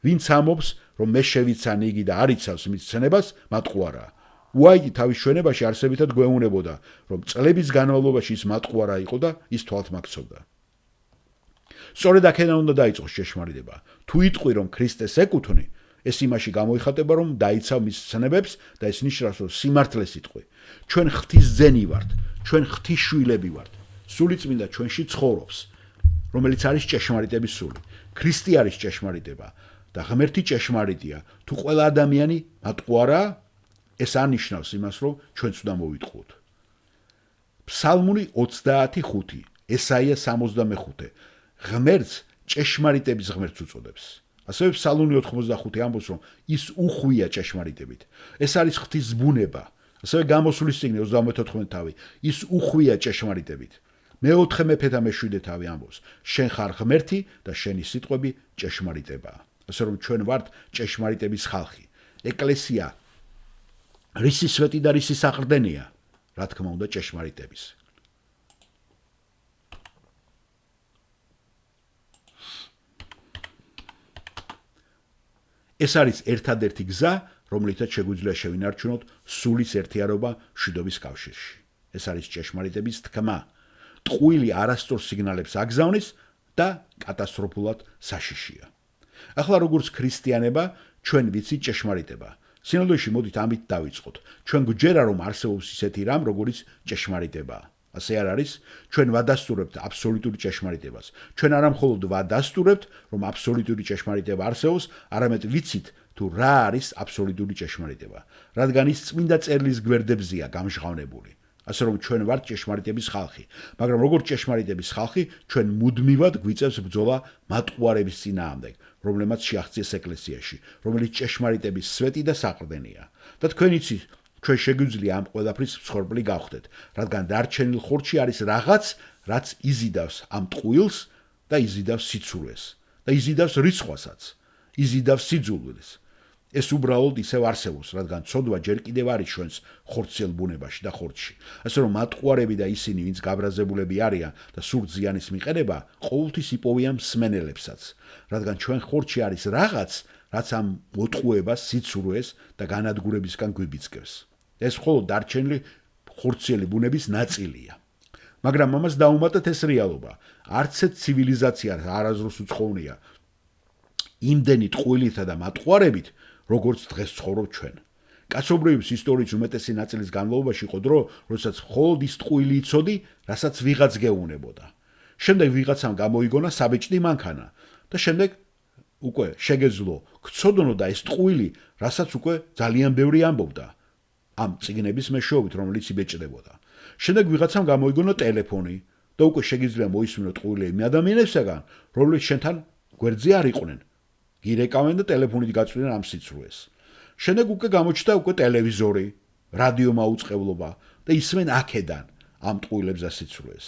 ვინც ამბობს, რომ მე შევიცანი იგი და არ იცავს მის ცნებას, მატყუარაა. უაიტი თავის ჩვენებაში არსებითად გვეუბნებოდა, რომ წლების განმავლობაში ის მატყუარა იყო და ის თვალთმაქცობდა. სწორედ აქედან უნდა დაიწყოს ჭეშმარიტება. თუ იტყვი, რომ ქრისტეს ეკუთვნი, ეს იმაში გამოიხატება, რომ დაიცავ მის ცნებებს და ეს ნიშნავს, რომ სიმართლეს იტყვი. ჩვენ ღვთისძენი ვართ, ჩვენ ღვთისშვილები ვართ. სული წმინდა ჩვენში ცხოვრობს, რომელიც არის ჭეშმარიტების სული. ქრისტე არის ჭეშმარიტება და ღმერთი ჭეშმარიტია. თუ ყველა ადამიანი მატყუარაა, ეს არ ნიშნავს იმას, რომ ჩვენც უნდა მოვიტყუოთ. ფსალმური 30:5, ესაია 65. ღმერთს ჭეშმარიტების ღმერთს უწოდებს. ასევე ფსალმური 85 ამბობს, რომ ის უხვია ჭეშმარიტებით. ეს არის ღვთის ბუნება. ასევე გამოსulis წიგნი 34 თავი, ის უხვია ჭეშმარიტებით. მე-4 მეფეთა მე-7 თავი ამბობს, შენ ხარ ღმერთი და შენი სიტყვები ჭეშმარიტებაა. ასე რომ ჩვენ ვართ ჭეშმარიტების ხალხი. ეკლესია რისი სვეტი და რისი საყრდენია, რა თქმა უნდა ჭეშმარიტების. ეს არის ერთადერთი გზა, რომლითაც შეგვიძლია შევინარჩუნოთ სულის ერთიანობა მშვიდობის კავშირში. ეს არის ჭეშმარიტების თქმა. ტყუილი არასწორ სიგნალებს აგზავნის და კატასტროფულად საშიშია. ახლა როგორც ქრისტიანება, ჩვენ ვიცით ჭეშმარიტება. სინოდოში მოდით ამით დავიწყოთ. ჩვენ გვჯერა, რომ არსებობს ისეთი რამ, როგორც ჭეშმარიტება. ასე არ არის? ჩვენ ვადასტურებთ აბსოლუტური ჭეშმარიტებას. ჩვენ არა მხოლოდ ვადასტურებთ, რომ აბსოლუტური ჭეშმარიტება არსებობს, არამედ ვიცით, თუ რა არის აბსოლუტური ჭეშმარიტება. რადგან ის წმინდა წერილის გვერდებზეა გამჟღავნებული. ასე რომ ჩვენ ვართ ჭეშმარიტების ხალხი, მაგრამ როგორც ჭეშმარიტების ხალხი, ჩვენ მუდმივად გვიწევს ბრძოლა მატყუარების წინააღმდეგ, რომლებმაც შეაღწიეს ეკლესიაში, რომელიც ჭეშმარიტების სვეტი და საყრდენია. და თქვენ იცით, ჩვენ შეგვიძლია ამ ყველაფრის მსხვერპლი გავხდეთ, რადგან დარჩენილ ხორცში არის რაღაც, რაც იზიდავს ამ ტყუილს და იზიდავს სიცურვეს და იზიდავს რიცხვასაც, იზიდავს სიძულვილს. ეს უბრალოდ ისევ არსებობს, რადგან ცოდვა ჯერ კიდევ არის ჩვენს ხორციელ ბუნებაში და ხორცში. ასე რომ მატყუარები და ისინი, ვინც გაბრაზებულები არიან და სურთ ზიანის მიყენება, ყოველთვის იპოვიან მსმენელებსაც, რადგან ჩვენ ხორცში არის რაღაც, რაც ამ მოტყუებას, სიცურვეს და განადგურებისგან გვიბიძგებს. ეს მხოლოდ დარჩენილი ხორციელი ბუნების ნაწილია. მაგრამ ამას დაუმატეთ ეს რეალობა. არც ერთ ცივილიზაციას არასდროს უცხოვნია იმდენი ტყუილითა და მატყუარებით, როგორც დღეს ცხოვრობ ჩვენ. კაცობრიობის ისტორიის უმეტესი ნაწილის განმავლობაში იყო დრო, როდესაც მხოლოდ ის ტყუილი იცოდი, რასაც ვიღაც გეუბნებოდა. შემდეგ ვიღაცამ გამოიგონა საბეჭდი მანქანა და შემდეგ უკვე შეგეძლო გცოდნო და ეს ტყუილი, რასაც უკვე ძალიან ბევრი ამბობდა. ამ წიგნების მეშვეობით, რომელიც იბეჭდებოდა. შემდეგ ვიღაცამ გამოიგონა ტელეფონი და უკვე შეგიძლია მოისმინო ტყუილი იმ ადამიანებსაგან, რომლებიც შენთან გვერდზე არ იყვნენ. გირეკავენ და ტელეფონით გაწვდნენ ამ სიცრუეს. შემდეგ უკვე გამოჩნდა უკვე ტელევიზორი, რადიო მაუწყებლობა და ისმენ აქედან ამ ტყუილებს და სიცრუეს.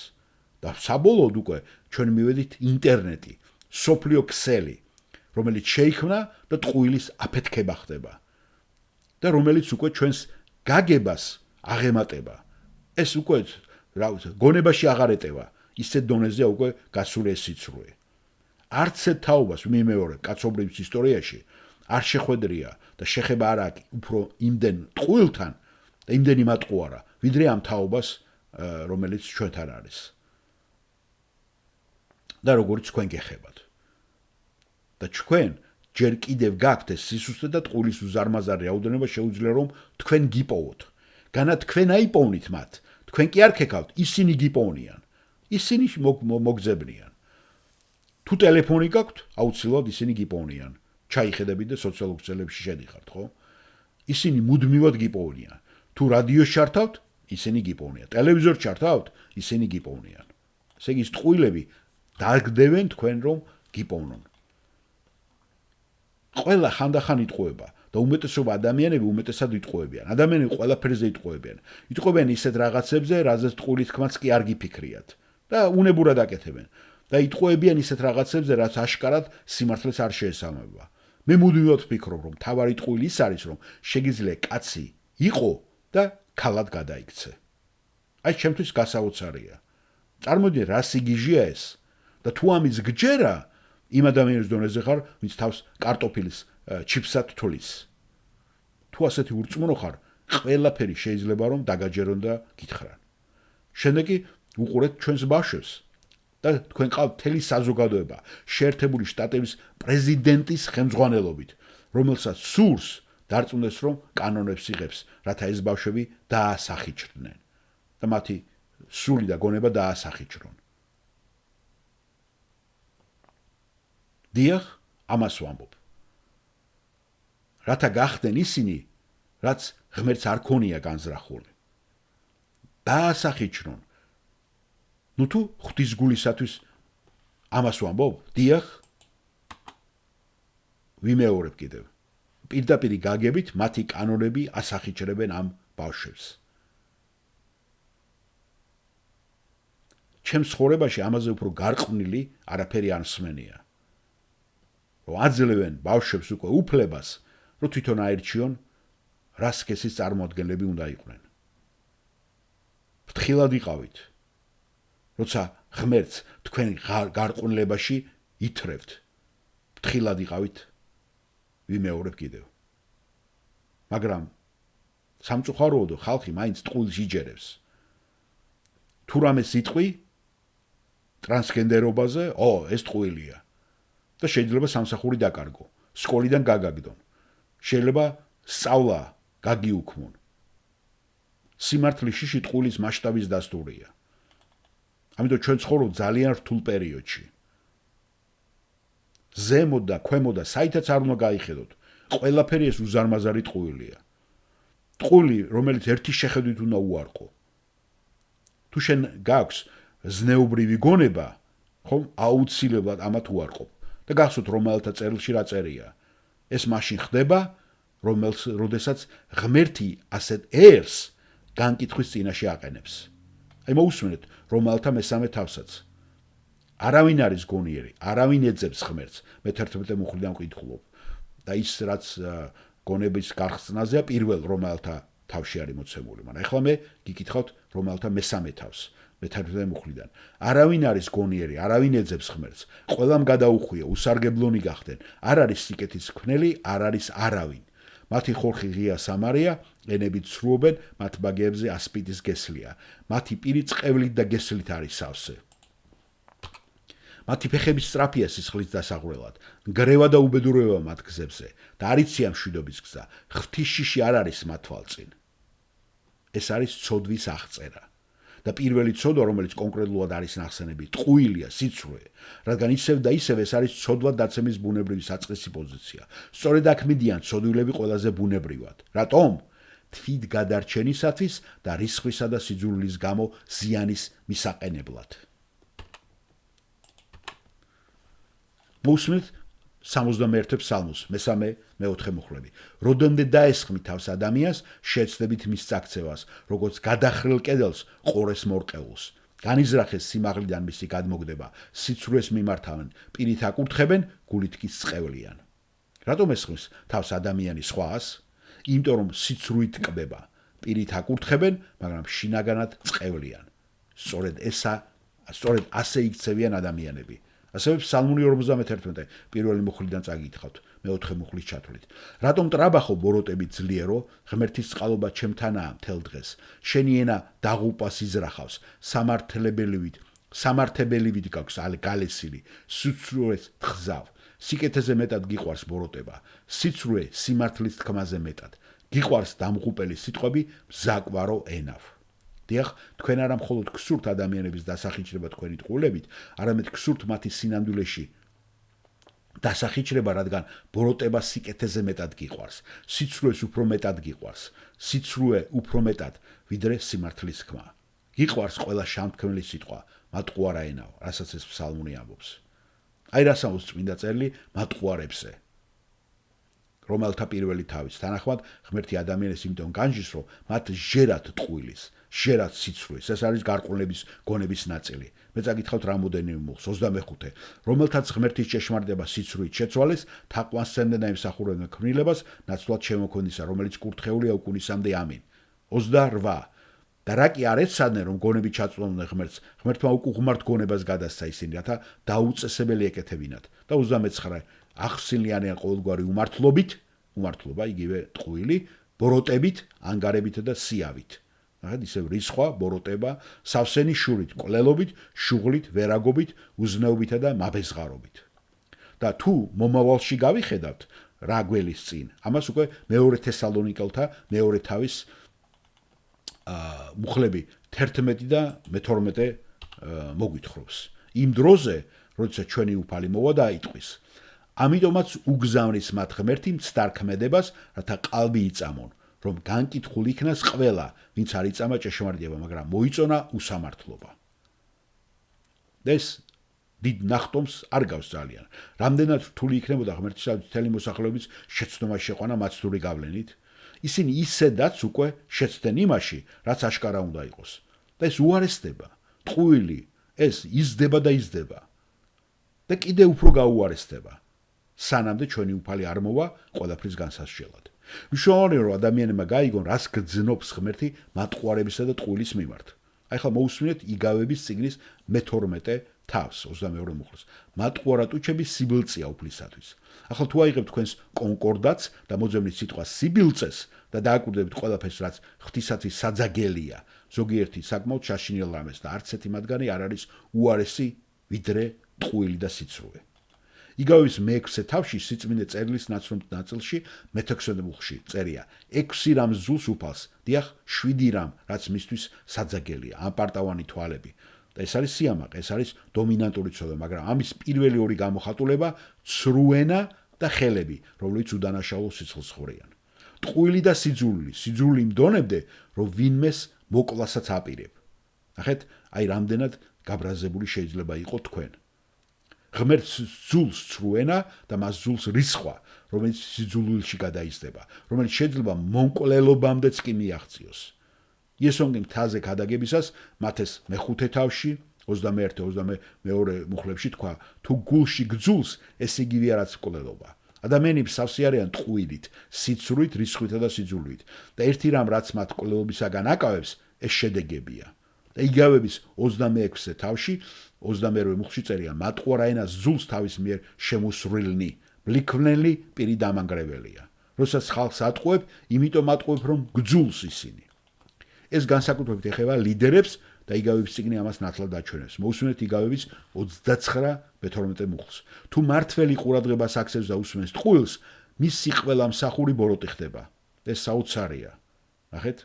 და საბოლოოდ უკვე ჩვენ მივედით ინტერნეტი, სოფლიო ქსელი, რომელიც შეიქმნა და ტყუილის აფეთქება ხდება. და რომელიც უკვე ჩვენს გაგებას აღემატება. ეს უკვე გონებაში აღარ ეტევა, ისეთ დონეზეა უკვე გასული ეს სიცრუე. არც ერთ თაობას მიმეორებ კაცობრიობის ისტორიაში არ შეხვედრია და შეხება არ აქვს უფრო იმდენ ტყუილთან და იმდენი მატყუარა, ვიდრე ამ თაობას, რომელიც ჩვენთან არის. და როგორც თქვენ გეხებათ. და ჩვენ ჯერ კიდევ გაქვთ ეს სისუსტე და ტყუილის უზარმაზარი რაოდენობა შეუძლია რომ თქვენ გიპოვოთ. განა თქვენ აიპოვნით მათ, თქვენ კი არ ქეკავთ, ისინი გიპოვნიან. ისინი მოგძებნიან. თუ ტელეფონი გაქვთ, აუცილებლად ისინი გიპოვნიან. ჩაიხედებით და სოციალურ ქსელებში შედიხართ, ხო? ისინი მუდმივად გიპოვნიან. თუ რადიოს ჩართავთ, ისინი გიპოვნიან. ტელევიზორს ჩართავთ, ისინი გიპოვნიან. ესე იგი, ტყუილები დაგდებენ თქვენ რომ გიპოვნონ. ყველა ხანდახან იტყუება და უმეტესობა ადამიანები უმეტესად იტყუებიან. ადამიანები ყველაფერზე იტყუებიან. იტყუებიან ისეთ რაღაცებზე, რაზეც ტყუილი თქმაც კი არ გიფიქრიათ და უნებურად აკეთებენ. და იტყუებიან ისეთ რაღაცებზე, რაც აშკარად სიმართლეს არ შეესაბამება. მე მუდმივად ვფიქრობ, რომ თავარი ტყუილი ის არის, რომ შეგიძლია კაცი იყო და ქალად გადაიქცე. აი ჩემთვის გასაოცარია. წარმოდიდგენ რა სიგიჟეა ეს და თუ ამის გჯერა იმ ადამიანის დონეზე ხარ, ვინც თავს კარტოფილის ჩიფსად თulis. თუ ასეთი ურწმუნო ხარ, ყველაფერი შეიძლება რომ დაგაჯერონ და გითხრან. შემდეგ კი უყურეთ ჩვენს ბავშვებს და თქვენ ყავთ მთელი საზოგადოება შეერთებული შტატების პრეზიდენტის ხელმძღვანელობით, რომელსაც სურს დარწმუნდეს რომ კანონებს იღებს, რათა ეს ბავშვები დაასახიჭრნენ და მათი სული და გონება დაასახიჭრონ. დიახ, ამას ვამბობ. რათა გახდნენ ისინი, რაც ღმერთს არ ქონია განზრახული. დაასახიჭრონ. ნუ თუ ღვთისგულისათვის ამას ვამბობ, დიახ, ვიმეორებ კიდევ. პირდაპირ გაგებით მათი კანონები ასახიჭრებენ ამ ბავშვებს. ჩემს ცხოვრებაში ამაზე უფრო გარყვნილი არაფერი არ მსმენია. რომ აძლევენ ბავშვებს უკვე უფლებას, რომ თვითონ აერჩიონ, რა სქესის წარმოადგენლები უნდა იყვნენ. ფრთხილად იყავით, როცა ღმერთს თქვენ გარყვნილებაში ითრევთ. ფრთხილად იყავით, ვიმეორებ კიდევ. მაგრამ სამწუხაროა, ხალხი მაინც ტყუილს იჯერებს. თუ რამე სიტყვი ტრანსგენდერობაზე, ეს ტყუილია. და შეიძლება სამსახური დაკარგო, სკოლიდან გაგაგდონ. შეიძლება სწავლა გაგიუქმონ. სიმართლის შიში ტყუილის მასშტაბის დასტურია. ამიტომ ჩვენ ცხოვრობთ ძალიან რთულ პერიოდში. ზემოთ და ქვემოთ და საითაც არ უნდა გაიხედოთ. ყველაფერი ეს უზარმაზარი ტყუილია. ტყუილი, რომელიც ერთი შეხედვით უნდა უარყო. თუ შენ გაქვს ზნეობრივი გონება, ხომ აუცილებლად ამათ უარყოფ. და გახსოვთ რომელთა წერილში რა წერია. ეს მაშინ ხდება, როდესაც ღმერთი ასეთ ერს განკითხვის წინაშე აყენებს. აი მოусმენთ რომელთა მესამე თავსაც. არავინ არის გონიერი, არავინ ეძებს ღმერთს. მე 11 მუხლიდან ვკითხულობ. და ის რაც გონების გარხსნაზეა პირველ რომელთა თავში არის მოცემული, მაგრამ ეხლა მე გიკითხავთ რომელთა მესამე თავს. მე 11 მუხლიდან. არავინ არის გონიერი, არავინ ეძებს ღმერთს. ყველამ გადაუხვია, უსარგებლონი გახდნენ. არ არის სიკეთის ქნელი, არ არის არავინ. მათი ხორხი ღია სამარია, ენებით ცრუობენ, მათ ბაგეებზე ასპიდის გესლია. მათი პირი წყევლით და გესლით არის სავსე. მათი ფეხები სწრაფია სისხლის დასაღვრელად, გრევა და უბედურება მათ გზებზე და არ იციან მშვიდობის გზა. ღვთისშიში არ არის მათ თვალწინ. ეს არის ცოდვის აღწერა. და პირველი ცოდვა, რომელიც კონკრეტულად არის ნახსენები, ტყუილია, სიცრუე, რადგან ისევ და ისევ ეს არის ცოდვა დაცემის ბუნებრივი საწყისი პოზიცია. სწორედ აქ მიდიან ცოდვილები ყველაზე ბუნებრივად. რატომ? თვით გადარჩენისათვის და რისხვისა და სიძულვილის გამო ზიანის მისაყენებლად. მოусმენთ 61 ფსალმოს მესამე მეოთხე მუხლები. Როდემდე დაესხმით თავს ადამიანს, შეეცდებით მის წაქცევას, როგორც გადახრილ კედელს ყორეს მორყეულს. განიზრახეს სიმაღლიდან მისი გადმოგდება, სიცრუეს მიმართავენ, პირით აკურთხებენ, გულით კი სწყევლიან. რატომ ესხმის თავს ადამიანი სხვას? იმიტომ რომ სიცრუით კბება, პირით აკურთხებენ, მაგრამ შინაგანად წყევლიან. სწორედ ასე იქცევიან ადამიანები. ასევე ფსალმური 51 პირველი მუხლიდან წაგითხრათ, მეოთხე მუხლის ჩათვლით. რატომ ტრაბახო ბოროტები ძლიერო, ღმერთის წყალობა ჩემთანაა მთელ დღეს. შენი ენა დაღუპას იზრახავს, სამართებელივით გაქვს გალესილი, სიცრუეს თხზავ. სიკეთეზე მეტად გიყვარს ბოროტება, სიცრუე სიმართლის თქმაზე მეტად. გიყვარს დამღუპელი სიტყვები, მზაკვარო ენավ. დიახ, თქვენ არა მხოლოდ გსურთ ადამიანების დასახიჩრება თქვენი ტყუილებით, არამედ გსურთ მათი სინამდვილეში დასახიჩრება, რადგან ბოროტება სიკეთეზე მეტად გიყვარს, სიცრუეს უფრო მეტად გიყვარს, სიცრუე უფრო მეტად, ვიდრე სიმართლის თქმა. გიყვარს ყველა შამთქმელი სიტყვა, მატყუარა ენაო, რასაც ეს ფსალმური ამბობს. აი რას ამბობს წმინდა წერილი მატყუარებზე, რომელთა პირველი თავის თანახმად ღმერთი ადამიანის იმიტომ განჯის, რომ მათ ჟერათ ტყუილის, ჟერათ სიცრუეს. ეს არის გარყვნილების გონების ნაწილი. მე წაგითხრათ რამოდენიმე მუხლს 25, რომელთაც ღმერთის ჭეშმარიტება სიცრუით შეცვალეს, თაყვანსცემდნენ და ემსახურებდნენ ქმნილებას, ნაცვლად შემოქმნისა, რომელიც კურთხეულია უკუნისამდე ამინ. 28 და რა კი არ ეცადნენ, რომ გონები ჩაწვდომდნენ ღმერთს, ღმერთმა უკუღმართ გონებას გადასცა ისინი, რათა დაუწესებელი ეკეთებინათ. და 29 ახსნილიანიან ყოველგვარი უმართლობა იგივე ტყუილი, ბოროტებით, ანგარებით და სიავით. ნახეთ, ისევ რისხვა, ბოროტება, სავსენი შურით, კვლელობით, შუღლით, ვერაგობით, უზნეობითა და მაბეზღარობით. და თუ მომავალში გავიხედავთ რა გველის წინ, ამას უკვე მეორე თესალონიკელთა მეორე თავის მუხლები 11 და 12 მოგვითხრობს. იმ დროზე, როდესაც ჩვენი უფალი მოვა და აიტყვის. ამიტომაც უგზავნის მათ ღმერთი მცდარქმედებას, რათა ყალბი იწამონ, რომ განკითხულ იქნას ყველა, ვინც არ იწამა ჭეშმარიტება, მაგრამ მოიწონა უსამართლობა. ეს დიდ ნახტომს არ გავს ძალიან. რამდენად რთული იქნებოდა ღმერთისათვის მთელი მოსახლეობის შეცდომაში შეყვანა მაცდური გავლენით. ისინი ისედაც უკვე შეცდნენ იმაში, რაც აშკარა უნდა იყოს. და ეს უარესდება, ტყუილი, ეს იზრდება და იზრდება. და კიდევ უფრო გაუარესდება. სანამდე ჩვენი უფალი არ მოვა ყველაფრის განსასჯელად. მნიშვნელოვანია, რომ ადამიანებმა გაიგონ, რას გძნობს ღმერთი მატყუარებისა და ტყუილის მიმართ. აი ხა მოусმინეთ იგავების წიგნის მე-12 თავს 22 მუხლს. მატყუარა ტუჩები სიბილწეა უფლისათვის. ახლა თუ აიღებთ თქვენს კონკორდატს და მოძებნით სიტყვა სიბილწეს და დააკვირდებით ყველაფერს, რაც ღვთისათვის საძაგელია, ზოგიერთი საკმაოდ შაშინელ რამეს და არც ერთი მათგანი არ არის უარესი ვიდრე ტყუილი და სიცრუე. იგავების მე-6 თავში სიწმინდე წერილის ნაცნობ ნაწილში მე-16 მუხლში წერია 6 რამ ზულს უფალს, დიახ 7 რამ, რაც მისთვის საძაგელია, ამპარტავანი თვალები. და ეს არის სიამაყე, ეს არის დომინანტური ცოდვა, მაგრამ ამის პირველი ორი გამოხატულება ცრუენა და ხელები, რომლებიც უდანაშაულო სიცხლს ხვრიან. ტყუილი და სიძულული იმ დონემდე, რომ ვინმეს მოკლასაც აპირებ. ნახეთ, აი რამდენად გაბრაზებული შეიძლება იყოს თქვენ. ღმერთს ზულს ცრუენა და მას ზულს რისხვა, რომელიც სიძულვილში გადაიზრდება, რომელიც შეიძლება მონკვლელობამდეც კი მიაღწიოს. იესონი მთაზე გადაგებისას მათეს მე-5 თავში 21-22 მუხლებში თქვა, თუ გულში გძულს, ეს იგივეა რაც მკვლელობა. ადამიანები სავსე არიან ტყუილით, სიცრუით, რისხვითა და სიძულვით და ერთი რამ რაც მათ მკვლელობისაგან აკავებს, ეს შედეგებია. და იგავების 26 თავში 22 მუხლში წერია, მატყუარა ენა ზულს თავის მიერ შემოსრილნი, ბლიქვნელი პირი დამანგრეველია. როდესაც ხალხს ატყუებ, იმიტომ ატყუებ, რომ გძულს ისინი. ეს განსაკუთრებით ეხება ლიდერებს და იგავების წიგნი ამას ნათლად აჩვენებს. მოусმინეთ იგავების 29-12 მუხლს. თუ მართველი ყურადღებას აქცევს და უსმენს ტყუილს, მისი ყველა მსახური ბოროტი ხდება. ეს საოცარია. ნახეთ?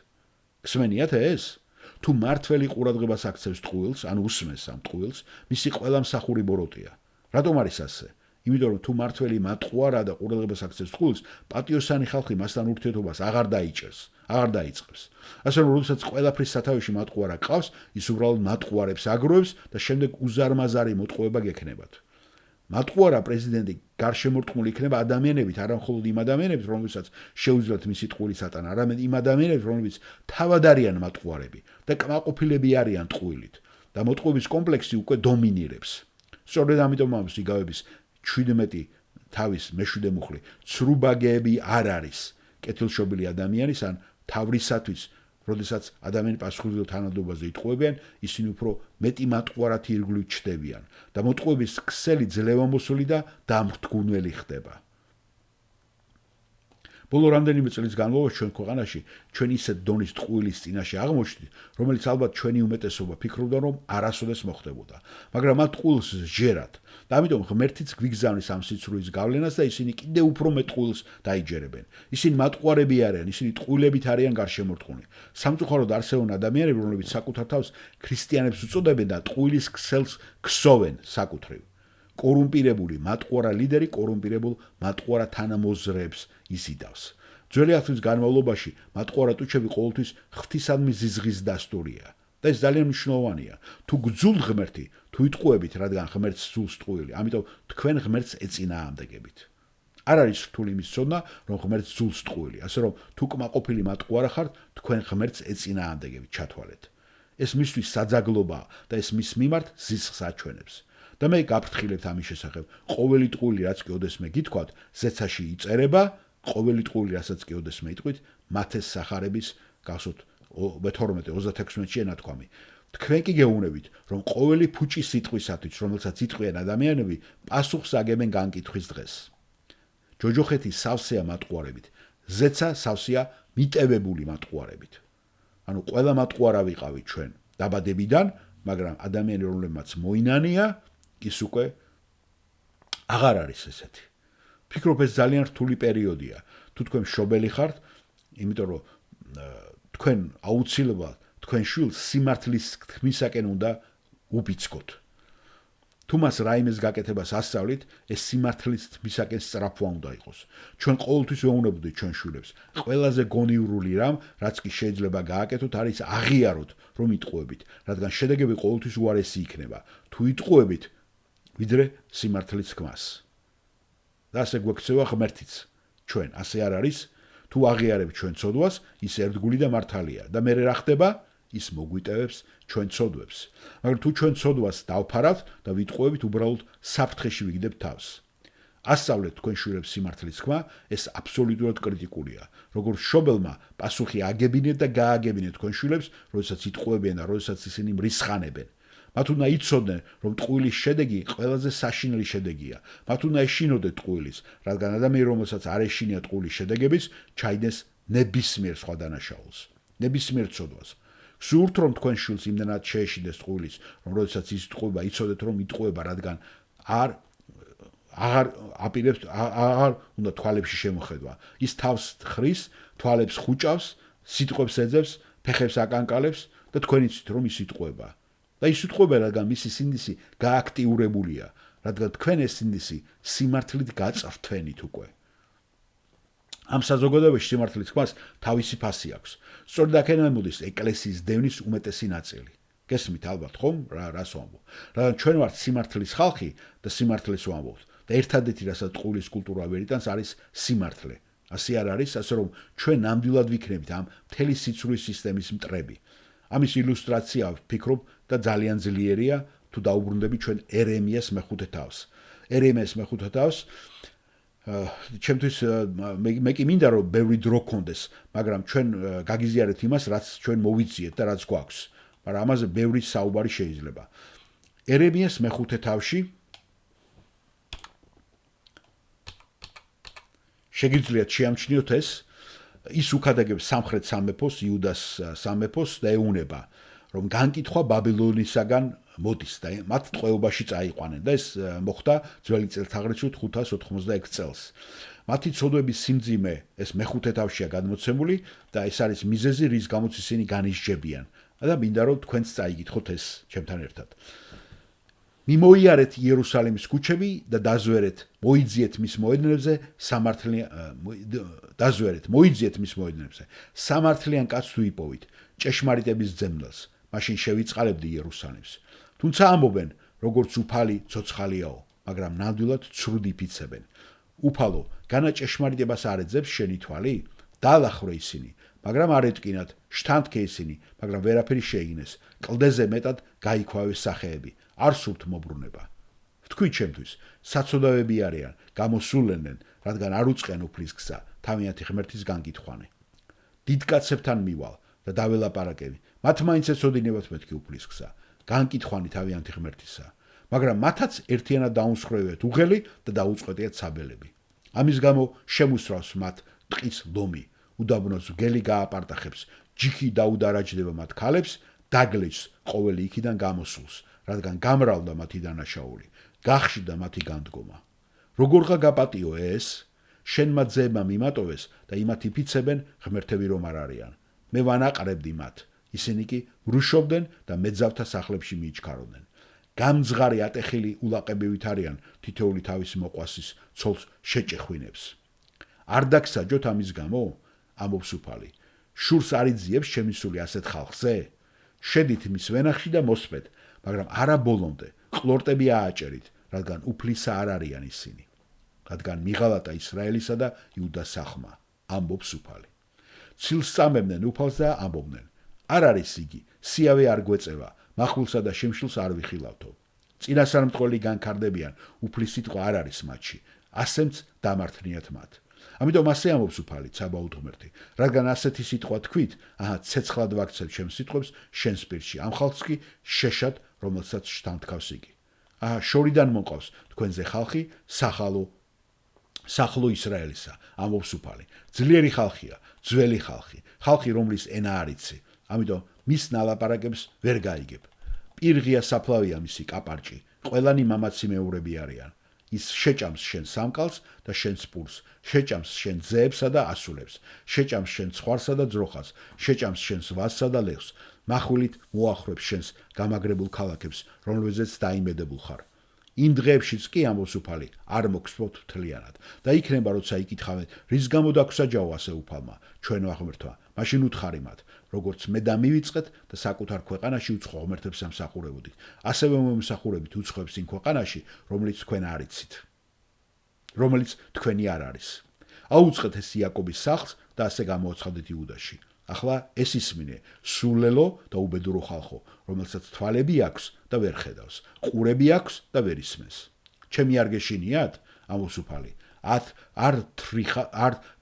გსმენიათ ეს? თუ მართველი ყურადღებას აქცევს ტყუილს, ანუ უსმენს ამ ტყუილს, მისი ყველა მსახური ბოროტია. რატომ არის ასე? იმიტომ რომ თუ მართველი მატყუარა და ყურადღებას აქცევს ტყუილს, პატიოსანი ხალხი მასთან ურთიერთობას აღარ დაიწყებს. ასე რომ, როდესაც ყველაფრის სათავეში მატყუარა ყავს, ის უბრალოდ მატყუარებს აგროვებს და შემდეგ უზარმაზარი მოტყუება გექნებათ. მატყუარა პრეზიდენტი გარშემორტყმული იქნება ადამიანებით, არა მხოლოდ იმ ადამიანებით, რომლებსაც შეუძლიათ მისი ტყუილის ატანა, არამედ იმ ადამიანებით, რომლებიც თავად არიან მატყუარები და კმაყოფილები არიან ტყუილით. და მოტყუების კომპლექსი უკვე დომინირებს. სწორედ ამიტომ ამ სიგავების 17 თავის მეშვიდე მუხლი ცრუბაგეები არ არის კეთილშობილი ადამიანის ან თავრისათვის, როდესაც ადამიანი პასუხისმგებლ თანამდებობაზე იტყუებიან, ისინი უფრო მეტი მატყუარად ირგვლივ ჩდებიან და მოტყუების ქსელი ძლევამოსილი და დამრთგუნველი ხდება. ბოლო რამდენიმე წლის განმავლობაში ჩვენ ქვეყანაში ჩვენ ისეთ დონის ტყუილის წინაშე აღმოჩნდით, რომელიც ალბათ ჩვენი უმეტესობა ფიქრობდა, რომ არასოდეს მოხდებოდა. მაგრამ მათ ტყუილს ჟერათ და ამიტომ ღმერთიც გვიგზავნის ამ სიცრუის გავლენას და ისინი კიდევ უფრო მეტ ტყუილს დაიჯერებენ. ისინი მატყუარები არიან, ისინი ტყუილებით არიან გარშემორტყმული. სამწუხაროდ არსებობენ ადამიანები, რომლებიც საკუთარ თავს ქრისტიანებს უწოდებენ და ტყუილის ქსელს ქსოვენ საკუთრივ. კორუმპირებული მატყუარა ლიდერი კორუმპირებულ მატყუარა თანამოძრეებს იზიდავს. ძველი ათვლის განმავლობაში მატყუარა ტუჩები ყოველთვის ღვთისადმი ზიზღის დასტურია და ეს ძალიან მნიშვნელოვანია. თუ გძულთ ღმერთი, თუ იტყუებით, რადგან ღმერთს სულს ტყუილი, ამიტომ თქვენ ღმერთს ეწინააღმდეგებით. არ არის რთული იმის ცოდნა, რომ ღმერთს სულს ტყუილი, ასე რომ თუ კმაყოფილი მატყუარა ხართ, თქვენ ღმერთს ეწინააღმდეგებით ჩათვალეთ. ეს მისთვის საძაგლობაა და ეს მის მიმართ ზიზღს აჩვენებს. და მე გაფრთხილებთ ამის შესახებ. ყოველი ტყუილი, რაც კი ოდესმე გითქვათ, ზეცაში იწერება, ყოველი ტყუილი, რასაც კი ოდესმე იტყვით, მათეს სახარების გახსოვთ 12-36-ში ენათქვამი. თქვენ კი გეუბნებით, რომ ყოველი ფუჭი სიტყვისათვის, რომელსაც იტყვიან ადამიანები, პასუხს აგებენ განკითხვის დღეს. ჯოჯოხეთი სავსეა მატყუარებით, ზეცა სავსეა მიტევებული მატყუარებით. ანუ ყველა მატყუარა ვიყავით ჩვენ დაბადებიდან, მაგრამ ადამიანი რომლებმაც მოინანია, ის უკვე აღარ არის ესეთი. ფიქრობ ეს ძალიან რთული პერიოდია. თუ თქვენ მშობელი ხართ, იმიტომ რომ თქვენ აუცილებლად თქვენ შვილს სიმართლის თქმისაკენ უნდა უბიძგოთ. თუ მას რაიმეს გაკეთებას ასწავლით, ეს სიმართლის თქმისაკენ სწრაფვა უნდა იყოს. ჩვენ ყოველთვის ვეუბნებოდით ჩვენ შვილებს, ყველაზე გონივრული რამ, რაც კი შეიძლება გააკეთოთ, არის აღიაროთ, რომ იტყუებით, რადგან შედეგები ყოველთვის უარესი იქნება. თუ იტყუებით, ვიდრე სიმართლის თქმას. და ასე გვექცევა ღმერთიც. ჩვენ ასე არ არის, თუ აღიარებთ ჩვენ ცოდვას, ის ერთგული და მართალია და მე რა ხდება? ის მოგვიტევებს ჩვენ ცოდვებს. მაგრამ თუ ჩვენ ცოდვას დავფარავთ და ვიტყუებით, უბრალოდ საფრთხეში ვიგდებთ თავს. ასწავლეთ თქვენ შვილებს სიმართლის თქმა, ეს აბსოლუტურად კრიტიკულია. როგორც მშობელმა პასუხი აგებინეთ და გააგებინეთ თქვენ შვილებს, როდესაც იტყუებიან და როდესაც ისინი მრისხანებენ. მათ უნდა იცოდნენ, რომ ტყუილის შედეგი ყველაზე საშინელი შედეგია. მათ უნდა ეშინოდეთ ტყუილის, რადგან ადამიანი, რომელსაც არ ეშინია ტყუილის შედეგების, ჩაიდეს ნებისმიერ სხვა დანაშაულს, ნებისმიერ ცოდვას. გსურთ, რომ თქვენ შვილს იმდანად შეეშინდეს ტყუილის, რომ როდესაც ის იტყუება, იცოდეთ, რომ იტყუება, რადგან აღარ უნდა თვალებში შემოხედვა. ის თავს ხრის, თვალებს ხუჭავს, სიტყვებს ეძებს, ფეხებს აკანკალებს და თქვენ იცით, რომ ის იტყუება. და ის იტყუება, რადგან მისი სინდისი გააქტიურებულია, რადგან თქვენ ეს სინდისი სიმართლით გაწრთვენით უკვე. ამ საზოგადოებაში სიმართლის თქმას თავისი ფასი აქვს. სწორედ აქედან მოდის ეკლესიის დევნის უმეტესი ნაწილი. გესმით ალბათ, ხომ? რას ვამბობ? რადგან ჩვენ ვართ სიმართლის ხალხი და სიმართლეს ვამბობთ. და ერთადერთი რასაც ტყუილის კულტურა ვერ იტანს, არის სიმართლე. ასე არ არის, ასე რომ ჩვენ ნამდვილად ვიქნებით ამ მთელი სიცრუის სისტემის მტრები. ამის ილუსტრაცია ვფიქრობ და ძალიან ძლიერია, თუ დაუბრუნდები ჩვენ ერემიას მეხუთე თავს. ერემიას მეხუთე თავს ჩემთვის მე კი მინდა რომ ბევრი დრო გქონდეს, მაგრამ ჩვენ გაგიზიარეთ იმას, რაც ჩვენ მოვიძიეთ და რაც გვაქვს. მაგრამ ამაზე ბევრი საუბარი შეიძლება. ერემიას მეხუთე თავში შეგიძლიათ შეამჩნიოთ ეს, ის უქადაგებს სამხრეთ სამეფოს, იუდას სამეფოს და ეუნება, რომ განკითხვა ბაბილონისაგან მოდის და მათ ტყვეობაში წაიყვანენ და ეს მოხდა ძველი წელთაღრიცხვით 586 წელს. მათი ცოდვების სიმძიმე ეს მეხუთე თავშია გადმოცემული და ეს არის მიზეზი, რის გამოც ისინი განისჯებიან. და მინდა რომ თქვენც წაიგითხოთ ეს ჩემთან ერთად. მიმოიარეთ იერუსალიმის ქუჩები და დაზვერეთ, მოიძიეთ მის მოედნებზე სამართლიან კაცს თუ იპოვით, ჭეშმარიტების ძემლელს, მაშინ შევიწყალებდი იერუსალიმს. თუმცა ამბობენ, როგორც უფალი ცოცხალიაო, მაგრამ ნამდვილად ცრუდ იფიცებენ. უფალო, განა ჭეშმარიტებას არ ეძებს შენი თვალი? დაალახრე ისინი, მაგრამ არ ეტკინათ, შთანთქე ისინი, მაგრამ ვერაფერი შეიგნეს. კლდეზე მეტად გაიქვავეს სახეები, არ სურთ მობრუნება. ვთქვი ჩემთვის, საცოდავები არიან, გამოსულინენ, რადგან არ უწყენ უფლის გზა, თავიანთი ღმერთის განგითხვანი. დიდკაცებთან მივალ და დაველაპარაკები, მათ მაინც ეცოდინებათ მეთქი უფლის გზა, განგითხვანი თავიანთი ღმერთისა, მაგრამ მათაც ერთიანად დაუნსხრევიათ უღელი და დაუწყვეტიათ საბელები. ამის გამო შემუსრავს მათ ტყის ლომი, უდაბნოს გელი გააპარტახებს, ჯიქი დაუდარაჯდება მათ ქალებს, დაგლეჭს ყოველი იქიდან გამოსულს, რადგან გამრავლდა მათი დანაშაული, გახშიდა მათი განდგომა. როგორღა გაპატიო ეს? შენმა ძეებმა მიმატოვეს და იმათ იფიცებენ ღმერთები რომ არ არიან. მე ვანაყრებდი მათ, ისინი კი ვრუშობდნენ და მეძავთა სახლებში მიიჩქაროდნენ. გამძღარი ატეხილი ულაყებივით არიან თითოეული თავის მოყვასის ცოლს შეჭეხვინებს. არ დაგსაჯოთ ამის გამო? ამბობს უფალი. შურს არ იძიებს ჩემი სული ასეთ ხალხზე? შედით მის ვენახში და მოსპეთ, მაგრამ არა ბოლომდე, ყლორტები ააჭერით, რადგან უფლისა არ არიან ისინი. რადგან მიღალატა ისრაელისა და იუდას სახმა, ამბობს უფალი. ცილს წამებდნენ უფალს და ამბობდნენ, არ არის იგი, სიავე არ გვეწევა, მახვილსა და შიმშილს არ ვიხილავთო. წინასწარმტყველი განქარდებიან, უფლის სიტყვა არ არის მათში, ასემც დამართნიათ მათ. ამიტომ ასე ამბობს უფალი, ცაბაოთ ღმერთი, რადგან ასეთი სიტყვა თქვით, ცეცხლად ვაქცევ ჩემს სიტყვებს შენს პირში, ამ ხალხს კი შეშად, რომელსაც შთანთქავს იგი. შორიდან მოყავს თქვენზე ხალხი, სახლო ისრაელისა, ამბობს უფალი. ძლიერი ხალხია, ძველი ხალხი, ხალხი რომლის ენა არ იცი, ამიტომ მის ნალაპარაკებს ვერ გაიგებ. პირღია საფლავია მისი კაპარჭი, ყველანი მამაცი მეურები არიან. ის შეჭამს შენ სამკალს და შენს პურს, შეჭამს შენ ძეებსა და ასულებს, შეჭამს შენ ცხვარსა და ძროხას, შეჭამს შენს ვაზსა და ლევს, მახვილით მოახრებს შენს გამაგრებულ ქალაქებს, რომლებზეც დაიმედებულ ხარ. იმ დღეებშიც კი ამბობს უფალი, არ მოგსვოთ მთლიანად და იქნება როცა იკითხავენ, რის გამო დაგვსაჯაო ასე უფალმა, ჩვენო ღმერთმა, მაშინ უთხარი მათ, როგორც მე და მივიწყეთ და საკუთარ ქვეყანაში უცხო ღმერთებს ამსახურებოდით, ასევე მომსახურებით უცხოებს იმ ქვეყანაში, რომელიც თქვენ არ იცით, რომელიც თქვენი არ არის. აუწყეთ ეს იაკობის სახლს და ასე გამოაცხადეთ იუდაში. ახლა ეს ისმინე, სულელო და უბედურო ხალხო, რომელსაც თვალები აქვს და ვერ ხედავს, ყურები აქვს და ვერ ისმენს. ჩემი არ გეშინიათ, ამბობს უფალი, არ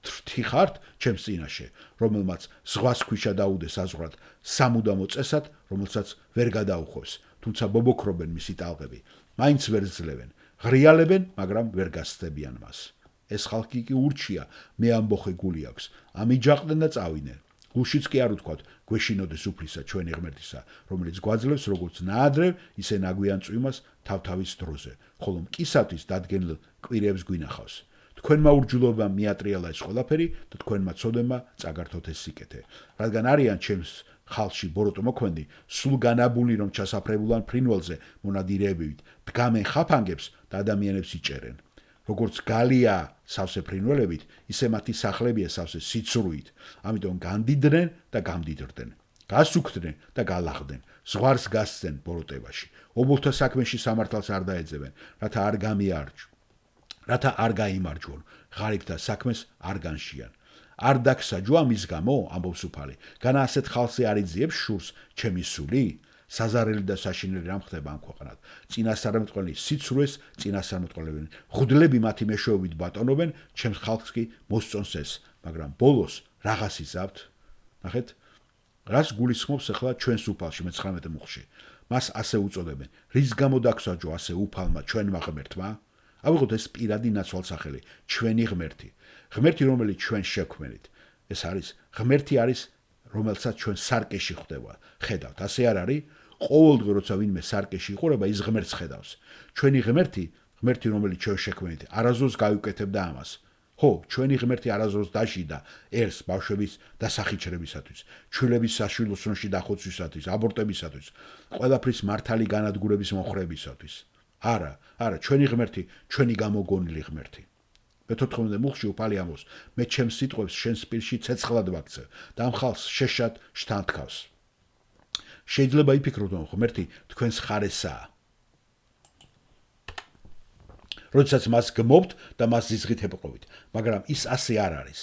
თრთიხართ ჩემს წინაშე, რომელმაც ზღვას ქვიშა დაუდეს აზღვრად, სამუდამო წესად, რომელსაც ვერ გადაუხვევს, თუმცა ბობოქრობენ მისი ტალღები, მაინც ვერ ძლევენ, ღრიალებენ, მაგრამ ვერ გასცდებიან მას. ეს ხალხი კი ურჩია, მე ამბოხე გული აქვს, ამიჯაყდნენ და წავიდნენ. გულშიც კი არ უთქვათ, გვეშინოდეს უფლისა ჩვენი ღმერთისა, რომელიც გვაძლევს როგორც ნაადრევ, ისე ნაგვიან წვიმას თავთავის დროზე, ხოლო მკისათვის დადგენილ კვირებს გვინახავს. თქვენმა ურჯულობამ მიატრიალა ეს ყველაფერი და თქვენმა ცოდებმა წაგართოთ ეს სიკეთე, რადგან არიან ჩემს ხალხში ბოროტო მოქმედი, სულ განაბული რომ ჩასაფრებულან ფრინველზე მონადირეებით, დგამენ ხაფანგებს და ადამიანებს იჭერენ. როგორც გალია სავსე ფრინველებით, ისე მათი სახლებია სავსე სიცრუით, ამიტომ განდიდნენ და გამდიდრდნენ, გასუქდნენ და გალახდნენ, ზღვარს გასცენ ბოროტებაში, ობოლთა საქმეში სამართალს არ დაეძებენ, რათა არ გაიმარჯვონ, ღარიბთა საქმეს არ განშიან. არ დაგსაჯო ამის გამო, ამბობს უფალი, განა ასეთ ხალხზე არ იძიებს შურს ჩემი სული? საზარელი და საშინელი რამ ხდება ამ ქვეყანად. წინასწარმეტყველი სიცრუეს წინასწარმეტყველებენ, ღვდლები მათი მეშვეობით ბატონობენ, ჩემს ხალხს კი მოსწონს ეს, მაგრამ ბოლოს რაღაც იზავთ. ნახეთ, რას გულისხმობს ახლა ჩვენს უფალში მე-19 მუხლში. მას ასე უწოდებენ, რის გამო დაგსაჯო ასე უფალმა ჩვენმა ღმერთმა? ავიღოთ ეს პირადი ნაცვალსახელი, ჩვენი ღმერთი. ღმერთი, რომელიც ჩვენ შექმნით. ეს არის ღმერთი არის რომელსაც ჩვენ სარკეში ხედავთ, ასე არ არის? ყოველდღე როცა ვინმე სარკეში იყურება, ის ღმერთს ხედავს. ჩვენი ღმერთი, რომელიც ჩვენ შექმნით, არასდროს გავიკეთებდა ამას. ხო, ჩვენი ღმერთი არასდროს დაჟიდა ერს ბავშვების დასახიჩრებისათვის, ჩვილების საშვილოსნოში დახოცვისათვის, აბორტებისათვის, ყველაფრის მართალი განადგურების მოხრებისათვის. არა, ჩვენი ღმერთი, ჩვენი გამოგონილი ღმერთი. მე-14 მუხლში უფალი ამბობს, მე ჩემს სიტყვებს შენს პირში ცეცხლად ვაქცევ და ამ ხალხს შეშად შთანთქავს. შეიძლება იფიქროთ, რომ ღმერთი თქვენს ხარესაა. როდესაც მას გმობთ და მას ზიზღით ებყრობით, მაგრამ ის ასე არ არის.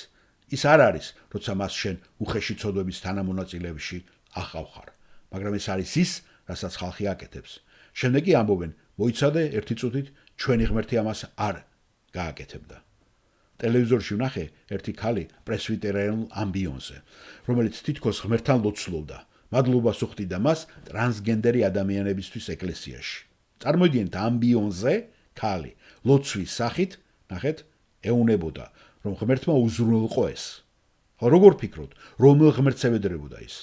ის არ არის, როცა მას შენ უხეში ცოდვების თანამონაწილეებში ახავხარ, მაგრამ ეს არის ის, რასაც ხალხი აკეთებს. შემდეგ კი ამბობენ, მოიცადე ერთი წუთით, ჩვენი ღმერთი ამას არ გააკეთებდა. ტელევიზორში ვნახე ერთი ქალი პრესვიტერიანულ ამბიონზე, რომელიც თითქოს ღმერთთან ლოცულობდა. მადლობას უხდიდა მას ტრანსგენდერი ადამიანებისთვის ეკლესიაში. წარმოიდგინეთ ამბიონზე ქალი ლოცვის სახით, ნახეთ, ეუნებოდა, რომ ღმერთმა უზრუნველყო ეს. ხო, როგორ ფიქრობთ, რომელ ღმერთს ევედრებოდა ის?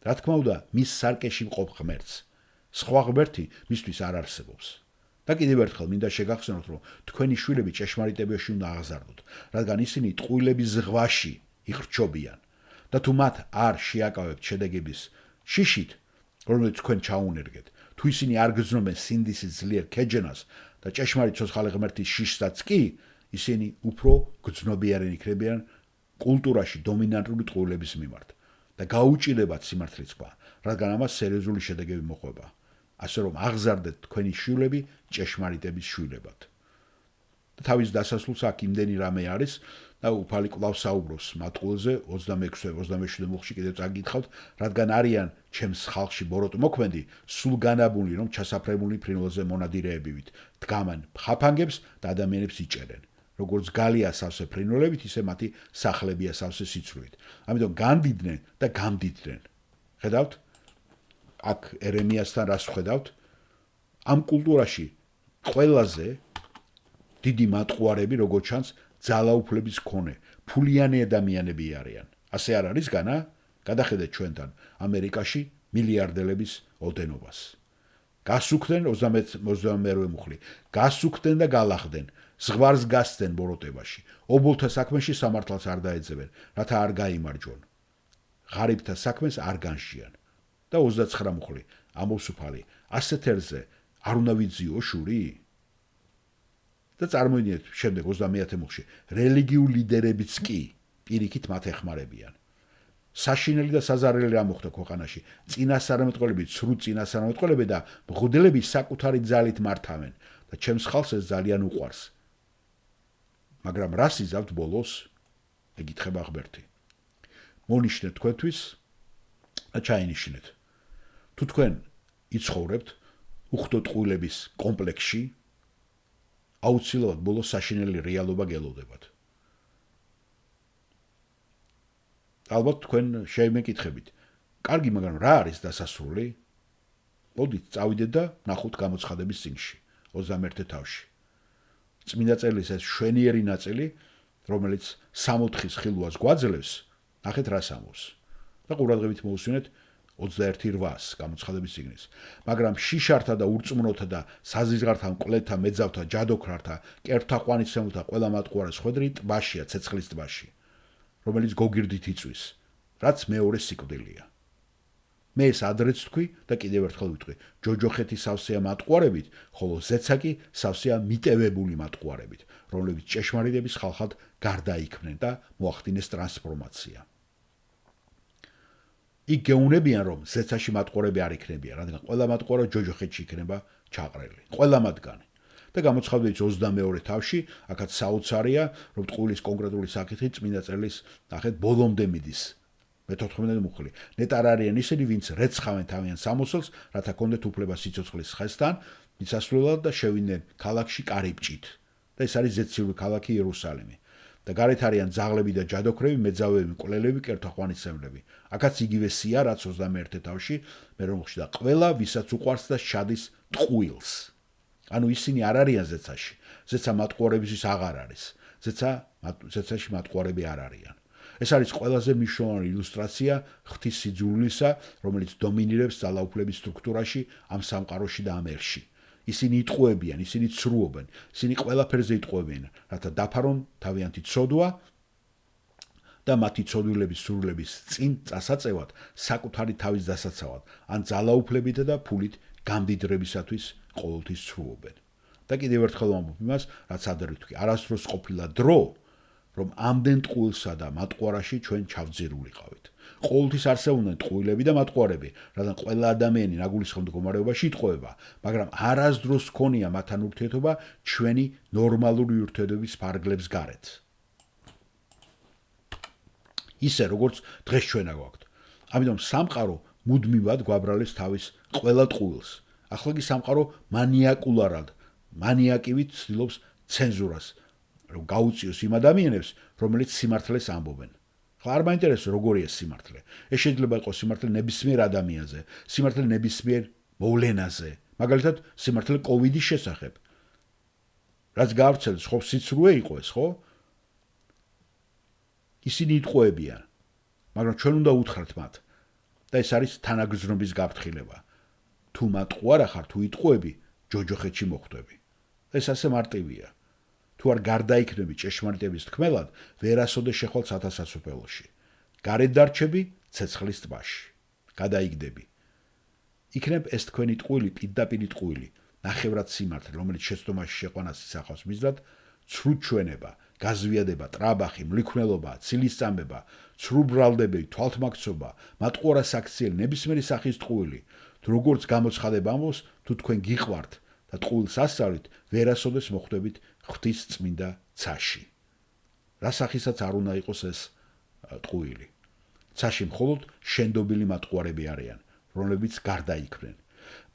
რა თქმა უნდა, მის სარკეში მყოფ ღმერთს. სხვა ღმერთი მისთვის არ არსებობს. და კიდევ ერთხელ მინდა შეგახსენოთ, რომ თქვენი შვილები ჭეშმარიტებაში უნდა აღზარდოთ, რადგან ისინი ტყუილების ზღვაში იხრჩობიან. და თუ მათ არ შეაკავებთ შედეგების შიშით, რომელიც თქვენ ჩაუნერგეთ, თუ ისინი არ გრძნობენ სინდისის ძლიერ ქეჯენას და ჭეშმარიტ ცოცხალი ღმერთის შიშსაც კი, ისინი უფრო გრძნობიარენ იქნებიან კულტურაში დომინანტური ტყუილების მიმართ და გაუჭირდებათ სიმართლის თქვა, რადგან ამას სერიოზული შედეგები მოყვება. ასე რომ აღზარდეთ თქვენი შვილები ჭეშმარიტების შვილებად. და თავის დასასრულს აქ იმდენი რამე არის და უფალი კვლავ საუბრობს მატყულზე 26-27 მუხში კიდევ წაგითხავთ, რადგან არიან ჩემს ხალხში ბოროტმოქმედი, სულ განაბუნლი, რომ ჩასაფრებული ფრინველზე მონადირეებივით დგამან ხაფანგებს და ადამიანებს იჭერენ. როგორც გალია სავსე ფრინველებით, ისე მათი სახლებია სავსე სიცრუით. ამიტომ განდიდნენ და გამდიდნენ. ხედავთ? აქ ერემიასთან რას ხედავთ? ამ კულტურაში ყველაზე დიდი მატყუარები, როგორც ჩანს, ძალაუფლების მქონე, ფულიანი ადამიანები არიან. ასე არ არის განა? გადახედეთ ჩვენთან ამერიკაში მილიარდელების ოდენობას. გასუქდნენ 22 მუხლი. გასუქდნენ და გალახდნენ. ზღვარს გასცდნენ ბოროტებაში. ობოლთა საქმეში სამართალს არ დაეძებენ, რათა არ გაიმარჯვონ. ღარიბთა საქმეს არ განშიან. და 29 მუხლი. ამბობს უფალი, ასეთ ერზე არ უნდა ვიძიო შური? და წარმოიდგინეთ შემდეგ 21 მუხლში, რელიგიურ ლიდერებიც კი პირიქით მათ ეხმარებიან. საშინელი და საზარელი რა მოხდა ქვეყანაში? წინასწარმეტყველები, ცრუ წინასწარმეტყველები და მღვდლები საკუთარი ძალით მართავენ და ჩემს ხალხს ეს ძალიან უყვარს. მაგრამ რას იზავთ ბოლოს? ეკითხება ღმერთი. მონიშნეთ თქვენთვის და ჩაინიშნეთ. თუ თქვენ იცხოვრებთ უხდო ტყუილების კომპლექსში, აუცილებლად ბოლოს საშინელი რეალობა გელოდებათ. ალბათ თქვენ შემეკითხებით, კარგი, მაგრამ რა არის დასასრული? მოდით წავიდეთ და ნახოთ გამოცხადების წიგნში, 21 თავში. წმინდა წერილის ეს შვენიერი ნაწილი, რომელიც 60 ხილვას გვაძლევს, ნახეთ რას ამბობს. და ყურადღებით მოусვინეთ 21:8 გამოცხადების წიგნის. მაგრამ შიშართა და ურწმუნოთა და საზიზღართა მკვლელთა მეძავთა ჯადოქრართა კერთა ყვანისმცემელთა ყველა მატყუარეს ხვედრი ტბაშია, ცეცხლის ტბაში, რომელიც გოგირდით იწვის, რაც მეორე სიკვდილია. მე ეს ადრეც თქვი და კიდევ ერთხელ ვიტყვი, ჯოჯოხეთი სავსეა მატყუარებით, ხოლო ზეცა კი სავსეა მიტევებული მატყუარებით, რომლებიც ჭეშმარიტების ხალხად გარდაიქმნენ და მოახდინეს ტრანსფორმაცია. იქ გეუნებიან, რომ ზეცაში მატყუარები არ იქნებიან, რადგან ყველა მატყუარა ჯოჯოხეთში იქნება ჩაყრელი. ყველა მათგანი. და გამოცხადების 22 თავში, აქაც საოცარია, რომ ტყუილის კონკრეტული საკითხი წმინდა წერილის ნახეთ ბოლომდე მიდის. მე-14 მუხლი. ნეტარ არიან ისინი, ვინც რეცხავენ თავიანთ სამოსელს, რათა კონდეთ უფლება სიცოცხლის ხესთან, მისასვლელად და შევიდნენ ქალაქში კარიბჭით. და ეს არის ზეციური ქალაქი იერუსალიმი. და გარეთ არიან ძაღლები და ჯადოქრები, მეძავები, მკვლელები, კერთაყვანისმცემლები. აქაც იგივე სია, რაც 21 თავში, მე-15 და ყველა, ვისაც უყვარს და შადის ტყუილს. ანუ ისინი არ არიან ზეცაში. ზეცა მატყუარებისთვის აღარ არის. ზეცაში მატყუარები არ არიან. ეს არის ყველაზე მნიშვნელოვანი ილუსტრაცია ღვთის სიძულვილისა, რომელიც დომინირებს ძალაუფლების სტრუქტურაში, ამ სამყაროში და ამ ერში. ისინი იტყუებიან, ისინი ცრუობენ, ისინი ყველაფერზე იტყუებიან, რათა დაფარონ თავიანთი ცოდვა და მათი ცოდვილების სურვილების წინ წასაწევად, საკუთარი თავის დასაცავად, ან ძალაუფლებით და ფულით გამდიდრებისათვის ყოველთვის ცრუობენ. და კიდევ ერთხელ ვამბობ იმას, რაც ადრე ვთქვი, არასდროს ყოფილა დრო, რომ ამდენ ტყუილსა და მატყუარაში ჩვენ ჩავძირულიყავით. ყოველთვის არსებობდნენ ტყუილები და მატყუარები, რადგან ყველა ადამიანი ნაგულისხმობ მდგომარეობაში იტყუება, მაგრამ არასდროს ჰქონია მათთან ურთიერთობა ჩვენი ნორმალური ურთიერთობის ფარგლებს გარეთ. ისე როგორც დღეს ჩვენ აგვაქვთ. ამიტომ სამყარო მუდმივად გვაბრალებს თავის ყველა ტყუილს. ახლა კი სამყარო მანიაკივით ცდილობს ცენზურას, რომ გაუწიოს იმ ადამიანებს, რომელიც სიმართლეს ამბობენ. ხლა არ მაინტერესებს როგორია სიმართლე. ეს შეიძლება იყოს სიმართლე ნებისმიერ ადამიანზე, სიმართლე ნებისმიერ მოვლენაზე, მაგალითად სიმართლე კოვიდის შესახებ. რაც გავრცელდეს, ხო სიცრუე იყო ეს, ხო? ისინი იტყუებიან, მაგრამ ჩვენ უნდა უთხრათ მათ. და ეს არის თანაგრძნობის გაფრთხილება. თუ მატყუარა ხარ, თუ იტყუები, ჯოჯოხეთში მოხვდები. ეს ასე მარტივია. თუ არ გარდაიქნები ჭეშმარიტების თქმელად, ვერასოდეს შეხვალ სათასაცუპელოში. გარეთ დარჩები ცეცხლის ტბაში. გადაიგდები. იქნებ ეს თქვენი ტყუილი პირდაპირ ტყუილი, ნახევრად სიმართლე, რომელიც შეცდომაში შეყვანას ისახავს მიზრად, ცრუ ჩვენება, გაზვიადება, ტრაბახი, მლიქვნელობა, ცილისწამება, ცრუ ბრალდები, თვალთმაქცობა, მატყუარას აქციელი, ნებისმიერი სახის ტყუილი, თუ როგორც გამოცხადება ამბობს, თუ თქვენ გიყვართ და ტყუილს ასწავლით, ვერასოდეს მოხვდებით ღვთის წმინდა ცაში. რა სახისაც არ უნდა იყოს ეს ტყუილი. ცაში მხოლოდ შენდობილი მატყუარები არიან, რომლებიც გარდაიქმნენ.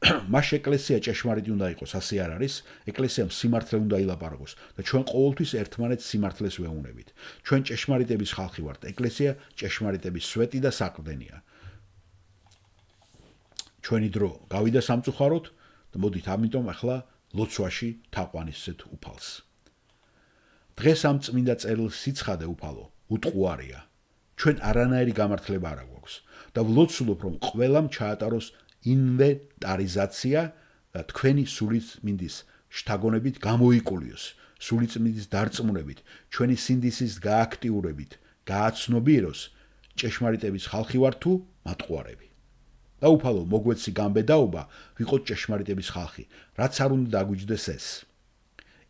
მას ეკლესია ჭეშმარიტი უნდა იყოს, ასე არ არის, ეკლესიამ სიმართლე უნდა ილაპარაკოს და ჩვენ ყოველთვის ერთმანეთს სიმართლეს ვეუბნებით. ჩვენ ჭეშმარიტების ხალხი ვართ, ეკლესია ჭეშმარიტების სვეტი და საყრდენია. ჩვენი დრო გავიდა სამწუხაროდ და მოდით ამიტომ ახლა ლოცვაში თაყვანისცეთ უფალს. დღეს ამ წმინდა წერილს სიცხადე უფალო, უტყუარია. ჩვენ არანაირი გამართლება არ გვაქვს და ვლოცულობ, რომ ყველამ ჩაატაროს ინვენტარიზაცია და თქვენი სულიწმინდის შთაგონებით გამოიკულიოს, სულიწმინდის დარწმუნებით, ჩვენი სინდისის გააქტიურებით, გააცნობიეროს, ჭეშმარიტების ხალხი ვართ თუ მატყუარები. და უფალო, მოგვეცი გამბედაობა, ვიყოთ ჭეშმარიტების ხალხი, რაც არ უნდა დაგვიჯდეს ეს.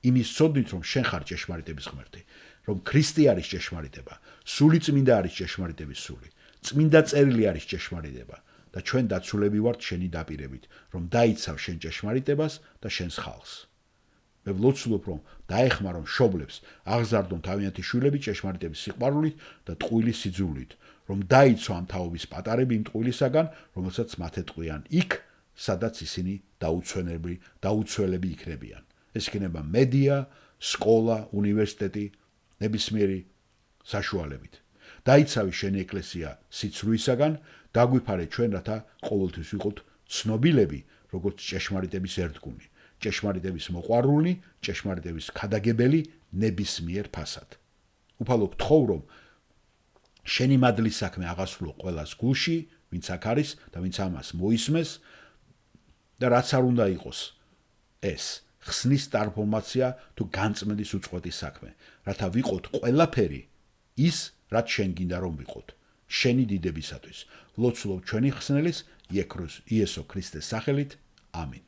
იმის ცოდნით, რომ შენ ხარ ჭეშმარიტების ღმერთი, რომ ქრისტე არის ჭეშმარიტება, სულიწმინდა არის ჭეშმარიტების სული, წმინდა წერილი არის ჭეშმარიტება და ჩვენ დაცულები ვართ შენი დაპირებით, რომ დაიცავ შენ ჭეშმარიტებას და შენს ხალხს. მე ვლოცულობ, რომ დაეხმარონ მშობლებს, აღზარდონ თავიანთი შვილები ჭეშმარიტების სიყვარულით და ტყუილის სიძულვით, რომ დაიცვა ამ თაობის პატარები იმ ტყუილისაგან, რომელსაც მათ ეტყვიან იქ, სადაც ისინი დაუცველები იქნებიან. ეს იქნება მედია, სკოლა, უნივერსიტეტი, ნებისმიერი საშუალებით. დაიცავი შენი ეკლესია სიცრუისაგან, დაგვიფარე ჩვენ, რათა ყოველთვის ვიყოთ ცნობილები, როგორც ჭეშმარიტების ერთგუნი, ჭეშმარიტების მოყვარული, ჭეშმარიტების ქადაგებელი ნებისმიერ ფასად. უფალო, გთხოვ, რომ შენი მადლის საქმე აღასრულო ყველას გულში, ვინც აქ არის და ვინც ამას მოისმეს და რაც არ უნდა იყოს ეს ხსნის ტრანსფორმაცია თუ განწმენდის უწყვეტი საქმე, რათა ვიყოთ ყველაფერი ის, რაც შენ გინდა რომ ვიყოთ, შენი დიდებისათვის. ვლოცულობ ჩვენი ხსნელის იესო ქრისტეს სახელით. ამინ.